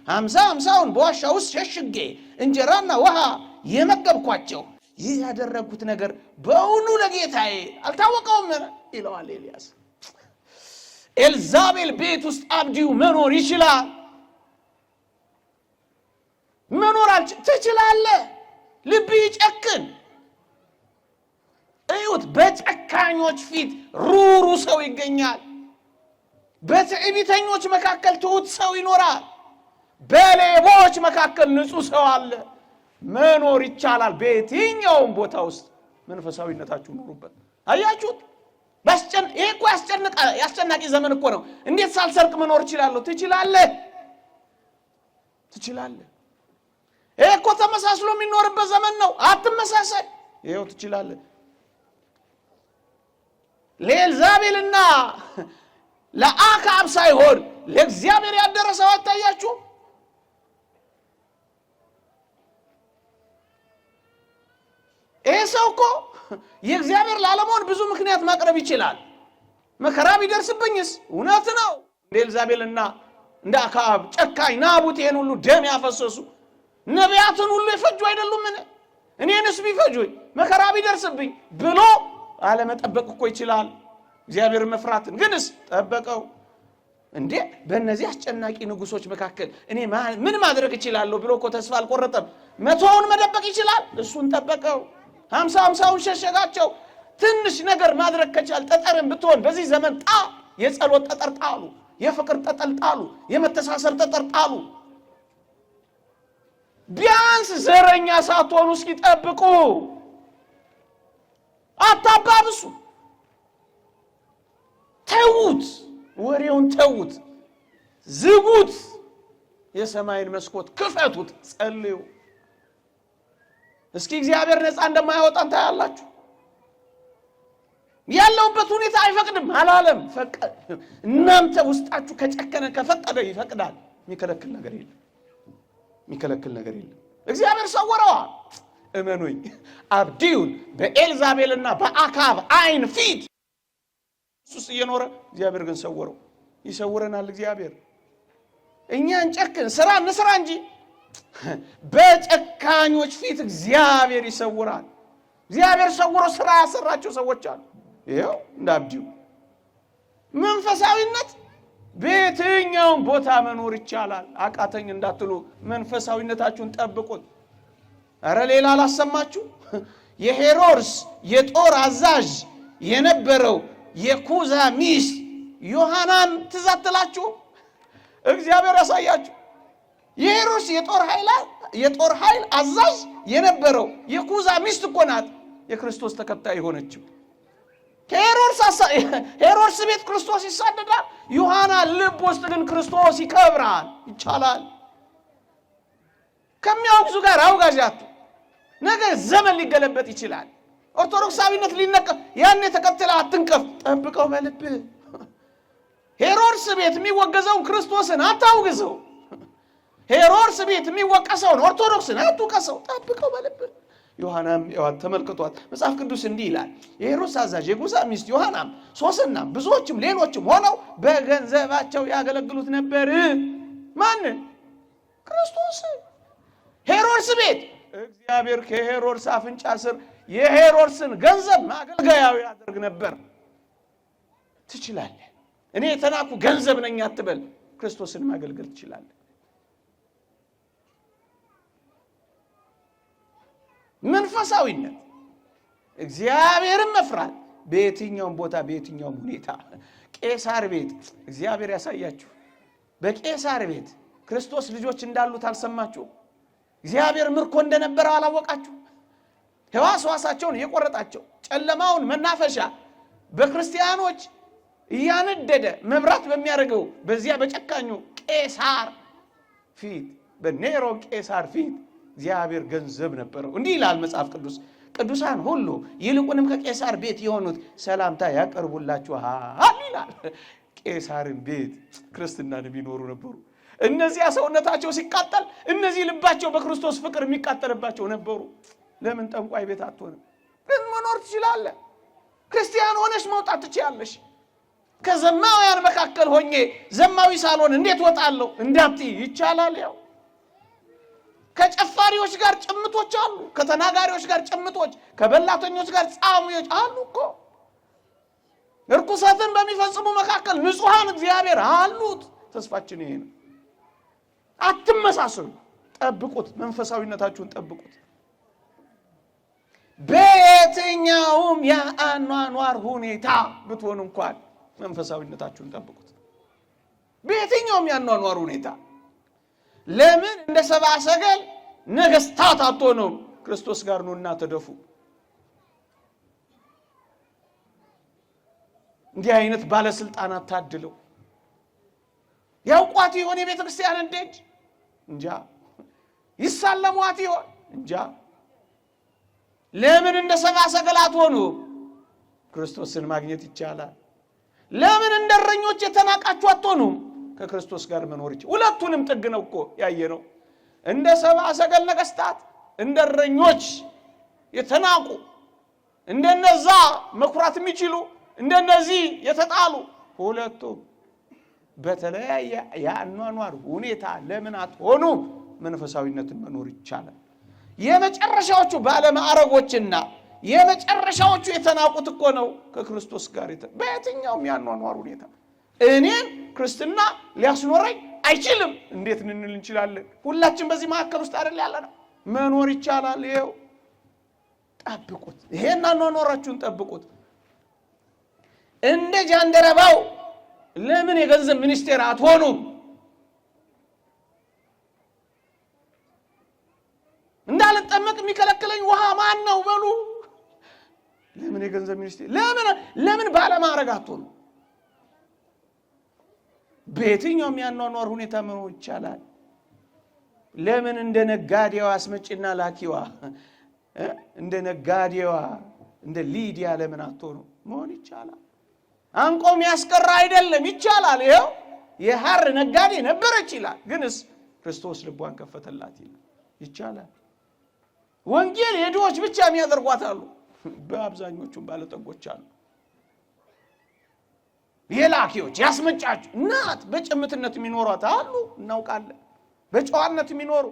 50ውን በዋሻ ውስጥ ሸሽጌ እንጀራና ውሃ የመገብኳቸው። ይህ ያደረግኩት ነገር በእውኑ ለጌታዬ አልታወቀውም ይለዋል ኤልያስ። ኤልዛቤል ቤት ውስጥ አብድዩ መኖር ይችላል? መኖር ትችላለህ? ልብ ይጨክን። እዩት፣ በጨካኞች ፊት ሩሩ ሰው ይገኛል። በትዕቢተኞች መካከል ትሑት ሰው ይኖራል። በሌቦች መካከል ንጹህ ሰው አለ። መኖር ይቻላል። በየትኛውም ቦታ ውስጥ መንፈሳዊነታችሁ ኑሩበት። አያችሁት? ይሄ እኮ ያስጨናቂ ዘመን እኮ ነው። እንዴት ሳልሰርቅ መኖር እችላለሁ? ትችላለህ። ይሄ እኮ ተመሳስሎ የሚኖርበት ዘመን ነው። አትመሳሰል። ይሄው ትችላለህ። ለኤልዛቤልና ለአክዓብ ሳይሆን ለእግዚአብሔር ያደረሰው አታያችሁ? ይሄ ሰው እኮ የእግዚአብሔር ላለመሆን ብዙ ምክንያት ማቅረብ ይችላል። መከራ ቢደርስብኝስ? እውነት ነው። እንደ ኤልዛቤልና እንደ አክዓብ ጨካኝ ናቡቴን ሁሉ ደም ያፈሰሱ ነቢያትን ሁሉ የፈጁ አይደሉምን? እኔንስ ቢፈጁኝ መከራ ቢደርስብኝ ብሎ አለመጠበቅ እኮ ይችላል። እግዚአብሔር መፍራትን ግንስ ጠበቀው። እንዴ በእነዚህ አስጨናቂ ንጉሶች መካከል እኔ ምን ማድረግ እችላለሁ ብሎ እኮ ተስፋ አልቆረጠም። 100ውን መደበቅ ይችላል። እሱን ጠበቀው። 50ውን ሸሸጋቸው። ትንሽ ነገር ማድረግ ከቻል ጠጠርን ብትሆን በዚህ ዘመን የጸሎት ጠጠር ጣሉ፣ የፍቅር ጠጠር ጣሉ፣ የመተሳሰር ጠጠር ጣሉ። ቢያንስ ዘረኛ ሳትሆኑ እስኪ ጠብቁ። አታባብሱ። ተዉት፣ ወሬውን ተዉት፣ ዝጉት። የሰማይን መስኮት ክፈቱት፣ ጸልዩ። እስኪ እግዚአብሔር ነፃ እንደማያወጣን ታያላችሁ። ያለውበት ሁኔታ አይፈቅድም አላለም፣ ፈቀደ። እናንተ ውስጣችሁ ከጨከነ ከፈቀደ ይፈቅዳል። የሚከለክል ነገር የለም። እግዚአብሔር ሰወረዋል። እመኑኝ፣ አብድዩን በኤልዛቤልና በአክዓብ አይን ፊት እሱስ እየኖረ እግዚአብሔር ግን ሰወረው። ይሰውረናል እግዚአብሔር። እኛን ጨክን ስራ እንስራ እንጂ በጨካኞች ፊት እግዚአብሔር ይሰውራል። እግዚአብሔር ሰውሮ ስራ ያሰራቸው ሰዎች አሉ። ይሄው እንደ አብድዩ መንፈሳዊነት በየትኛውም ቦታ መኖር ይቻላል። አቃተኝ እንዳትሉ መንፈሳዊነታችሁን ጠብቁት። አረ ሌላ አላሰማችሁ? የሄሮድስ የጦር አዛዥ የነበረው የኩዛ ሚስት ዮሐናን ትዛትላችሁ? እግዚአብሔር ያሳያችሁ። የሄሮድስ የጦር ኃይል አዛዥ የነበረው የኩዛ ሚስት እኮ ናት የክርስቶስ ተከታይ የሆነችው። ሄሮድስ ቤት ክርስቶስ ይሳደዳል። ዮሐና ልብ ውስጥ ግን ክርስቶስ ይከብራል። ይቻላል። ከሚያወግዙ ጋር አውጋዣቱ ነገ ዘመን ሊገለበጥ ይችላል። ኦርቶዶክሳዊነት ሊነቀፍ ያን ተከትለ አትንቀፍ፣ ጠብቀው በልብ። ሄሮድስ ቤት የሚወገዘውን ክርስቶስን አታውግዘው። ሄሮድስ ቤት የሚወቀሰውን ኦርቶዶክስን አትውቀሰው፣ ጠብቀው በልብ። ዮሐናም ተመልክቷት መጽሐፍ ቅዱስ እንዲህ ይላል። የሄሮድስ አዛዥ የጉዛ ሚስት ዮሐናም ሶስናም ብዙዎችም ሌሎችም ሆነው በገንዘባቸው ያገለግሉት ነበር። ማንን? ክርስቶስ። ሄሮድስ ቤት እግዚአብሔር ከሄሮድስ አፍንጫ ስር የሄሮድስን ገንዘብ ማገልገያው ያደርግ ነበር። ትችላለህ። እኔ የተናኩ ገንዘብ ነኝ አትበል። ክርስቶስን ማገልገል ትችላለህ። መንፈሳዊነት እግዚአብሔርን መፍራት በየትኛውም ቦታ በየትኛውም ሁኔታ። ቄሳር ቤት እግዚአብሔር ያሳያችሁ። በቄሳር ቤት ክርስቶስ ልጆች እንዳሉት አልሰማችሁ? እግዚአብሔር ምርኮ እንደነበረ አላወቃችሁ? ሕዋሳቸውን የቆረጣቸው ጨለማውን መናፈሻ በክርስቲያኖች እያነደደ መብራት በሚያደርገው በዚያ በጨካኙ ቄሳር ፊት በኔሮ ቄሳር ፊት እግዚአብሔር ገንዘብ ነበረው። እንዲህ ይላል መጽሐፍ ቅዱስ፣ ቅዱሳን ሁሉ ይልቁንም ከቄሳር ቤት የሆኑት ሰላምታ ያቀርቡላችኋል ይላል። ቄሳርን ቤት ክርስትናን የሚኖሩ ነበሩ። እነዚያ ሰውነታቸው ሲቃጠል፣ እነዚህ ልባቸው በክርስቶስ ፍቅር የሚቃጠልባቸው ነበሩ። ለምን ጠንቋይ ቤት አትሆንም? ግን መኖር ትችላለህ። ክርስቲያን ሆነሽ መውጣት ትችያለሽ። ከዘማውያን መካከል ሆኜ ዘማዊ ሳልሆን እንዴት ወጣለሁ እንዳትይ ይቻላል። ያው ከጨፋሪዎች ጋር ጭምቶች አሉ፣ ከተናጋሪዎች ጋር ጭምቶች፣ ከበላተኞች ጋር ጻሙዎች አሉ እኮ። እርኩሰትን በሚፈጽሙ መካከል ንጹሃን እግዚአብሔር አሉት። ተስፋችን ይሄ ነው። አትመሳሰሉ። ጠብቁት፣ መንፈሳዊነታችሁን ጠብቁት። በየትኛውም የአኗኗር ሁኔታ ብትሆኑ እንኳን መንፈሳዊነታችሁን ጠብቁት። በየትኛውም የአኗኗር ሁኔታ። ለምን እንደ ሰብአ ሰገል ነገስታት አትሆኑም? ክርስቶስ ጋር ነውና ተደፉ። እንዲህ አይነት ባለስልጣናት ታድለው ያውቋት ይሆን? የቤተ ክርስቲያንን ደጅ እንጃ። ይሳለሟት ይሆን? እንጃ። ለምን እንደ ሰብአ ሰገል አትሆኑም? ክርስቶስን ማግኘት ይቻላል። ለምን እንደ እረኞች የተናቃችሁ አትሆኑም? ከክርስቶስ ጋር መኖር ይችላል። ሁለቱንም ጥግ ነው እኮ ያየነው። እንደ ሰብአ ሰገል ነገስታት፣ እንደ እረኞች የተናቁ፣ እንደነዛ መኩራት የሚችሉ፣ እንደነዚህ የተጣሉ፣ ሁለቱም በተለያየ የአኗኗር ሁኔታ ለምን አትሆኑ? መንፈሳዊነትን መኖር ይቻላል። የመጨረሻዎቹ ባለማዕረጎችና የመጨረሻዎቹ የተናቁት እኮ ነው ከክርስቶስ ጋር በየትኛውም የአኗኗር ሁኔታ። እኔን ክርስትና ሊያስኖረኝ አይችልም እንዴት እንል እንችላለን? ሁላችን በዚህ መካከል ውስጥ አይደል ያለነው? መኖር ይቻላል። ይሄው ጠብቁት። ይሄን አኗኗራችሁን ጠብቁት። እንደ ጃንደረባው ለምን የገንዘብ ሚኒስቴር አትሆኑም? እንዳልጠመቅ የሚከለክለኝ ውሃ ማን ነው በሉ። ለምን የገንዘብ ሚኒስቴር? ለምን ባለማዕረግ አትሆኑ? በየትኛውም የአኗኗር ሁኔታ መኖር ይቻላል። ለምን እንደ ነጋዴዋ አስመጪና ላኪዋ እንደ ነጋዴዋ እንደ ሊዲያ ለምን አትሆኑ? መሆን ይቻላል። አንቆም ያስቀራ አይደለም፣ ይቻላል። ይሄው የሐር ነጋዴ ነበረች ይላል፣ ግንስ ክርስቶስ ልቧን ከፈተላት ይላል። ይቻላል። ወንጌል የድሆች ብቻ የሚያደርጓት አሉ፣ በአብዛኞቹም ባለጠጎች አሉ። የላኪዎች ያስመጫችሁ እናት በጭምትነት የሚኖሯት አሉ፣ እናውቃለን። በጨዋነት የሚኖሩ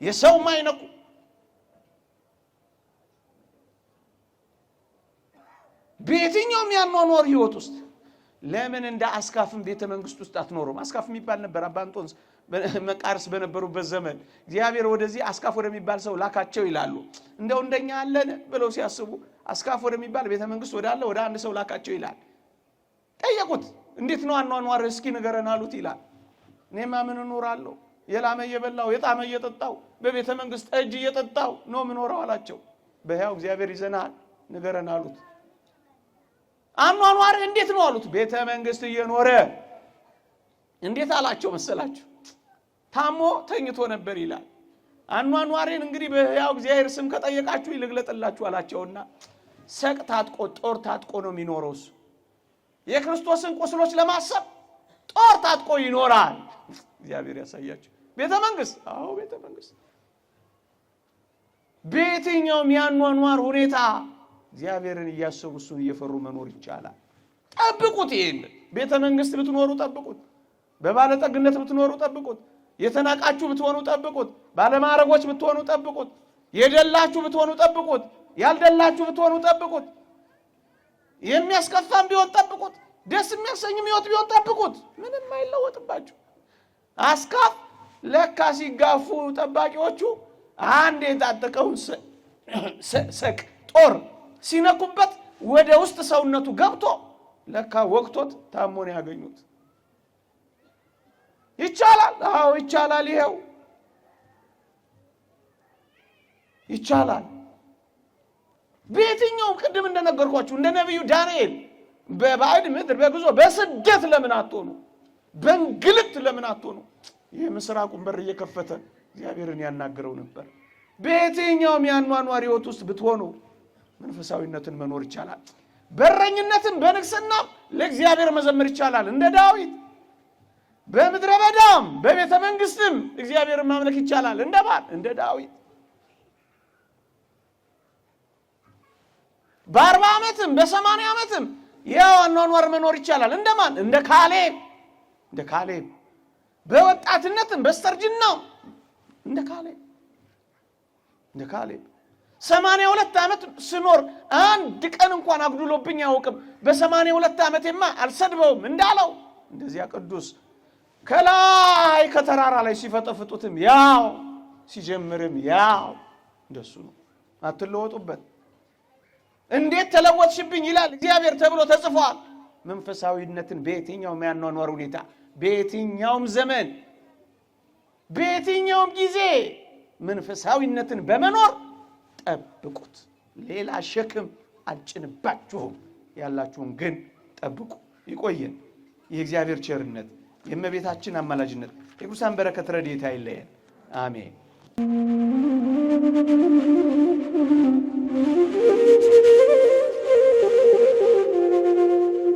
የሰው ማይነቁ በየትኛውም ያኗኗር ህይወት ውስጥ ለምን እንደ አስካፍም ቤተ መንግስት ውስጥ አትኖሩም? አስካፍ የሚባል ነበር። አባ እንጦንስ መቃርስ በነበሩበት ዘመን እግዚአብሔር ወደዚህ አስካፍ ወደሚባል ሰው ላካቸው ይላሉ። እንደው እንደኛ አለን ብለው ሲያስቡ አስካፍ ወደሚባል ቤተ መንግስት ወዳለ ወደ አንድ ሰው ላካቸው ይላል። ጠየቁት፣ እንዴት ነው አኗኗር እስኪ ንገረን አሉት ይላል። እኔማ ምን እኖራለሁ? የላመ እየበላው የጣመ እየጠጣው በቤተ መንግስት እጅ እየጠጣው ነው ምኖረው አላቸው። በሕያው እግዚአብሔር ይዘናል ንገረን አሉት። አኗኗር እንዴት ነው አሉት። ቤተ መንግስት እየኖረ እንዴት አላቸው መሰላችሁ? ታሞ ተኝቶ ነበር ይላል። አኗኗሬን እንግዲህ በሕያው እግዚአብሔር ስም ከጠየቃችሁ ይልግለጥላችሁ አላቸውና ሰቅ ታጥቆ ጦር ታጥቆ ነው የሚኖረው። እሱ የክርስቶስን ቁስሎች ለማሰብ ጦር ታጥቆ ይኖራል። እግዚአብሔር ያሳያችሁ። ቤተ መንግስት፣ አዎ ቤተ መንግስት፣ በየትኛውም ያኗኗር ሁኔታ እግዚአብሔርን እያሰቡ እሱን እየፈሩ መኖር ይቻላል። ጠብቁት። ይሄን ቤተ መንግስት ብትኖሩ ጠብቁት። በባለጠግነት ብትኖሩ ጠብቁት። የተናቃችሁ ብትሆኑ ጠብቁት። ባለማዕረጎች ብትሆኑ ጠብቁት። የደላችሁ ብትሆኑ ጠብቁት። ያልደላችሁ ብትሆኑ ጠብቁት። የሚያስከፋም ቢሆን ጠብቁት። ደስ የሚያሰኝም ሕይወት ቢሆን ጠብቁት። ምንም አይለወጥባችሁ። አስካፍ ለካ ሲጋፉ ጠባቂዎቹ አንድ የታጠቀውን ሰቅ ጦር ሲነኩበት ወደ ውስጥ ሰውነቱ ገብቶ ለካ ወቅቶት ታሞን ያገኙት። ይቻላል። አዎ ይቻላል። ይሄው ይቻላል። በየትኛውም ቅድም እንደነገርኳችሁ እንደ ነቢዩ ዳንኤል በባዕድ ምድር በጉዞ በስደት ለምን አትሆኑ? በእንግልት ለምን አትሆኑ? ይህ ምስራቁን በር እየከፈተ እግዚአብሔርን ያናገረው ነበር። በየትኛውም ያኗኗር ሕይወት ውስጥ ብትሆኑ መንፈሳዊነትን መኖር ይቻላል። በረኝነትን በንግስና ለእግዚአብሔር መዘመር ይቻላል። እንደ ዳዊት በምድረ በዳም በቤተ መንግስትም እግዚአብሔርን ማምለክ ይቻላል። እንደማን? እንደ ዳዊት። በ40 ዓመትም በ80 ዓመትም ያው አኗኗር መኖር ይቻላል። እንደማን? እንደ ካሌብ። እንደ ካሌብ በወጣትነትም በስተርጅናው እንደ ካሌብ 82 ዓመት ስኖር አንድ ቀን እንኳን አጉድሎብኝ አያውቅም። በ82 ዓመቴማ አልሰድበውም እንዳለው እንደዚያ ቅዱስ ከላይ ከተራራ ላይ ሲፈጠፍጡትም ያው ሲጀምርም ያው እንደሱ ነው። አትለወጡበት። እንዴት ተለወጥሽብኝ ይላል እግዚአብሔር ተብሎ ተጽፏል። መንፈሳዊነትን በየትኛውም ያኗኗር ሁኔታ በየትኛውም ዘመን በየትኛውም ጊዜ መንፈሳዊነትን በመኖር ጠብቁት። ሌላ ሸክም አልጭንባችሁም። ያላችሁን ግን ጠብቁ። ይቆየን። የእግዚአብሔር ቸርነት የእመቤታችን አማላጅነት የቅዱሳን በረከት ረድኤት አይለየን። አሜን።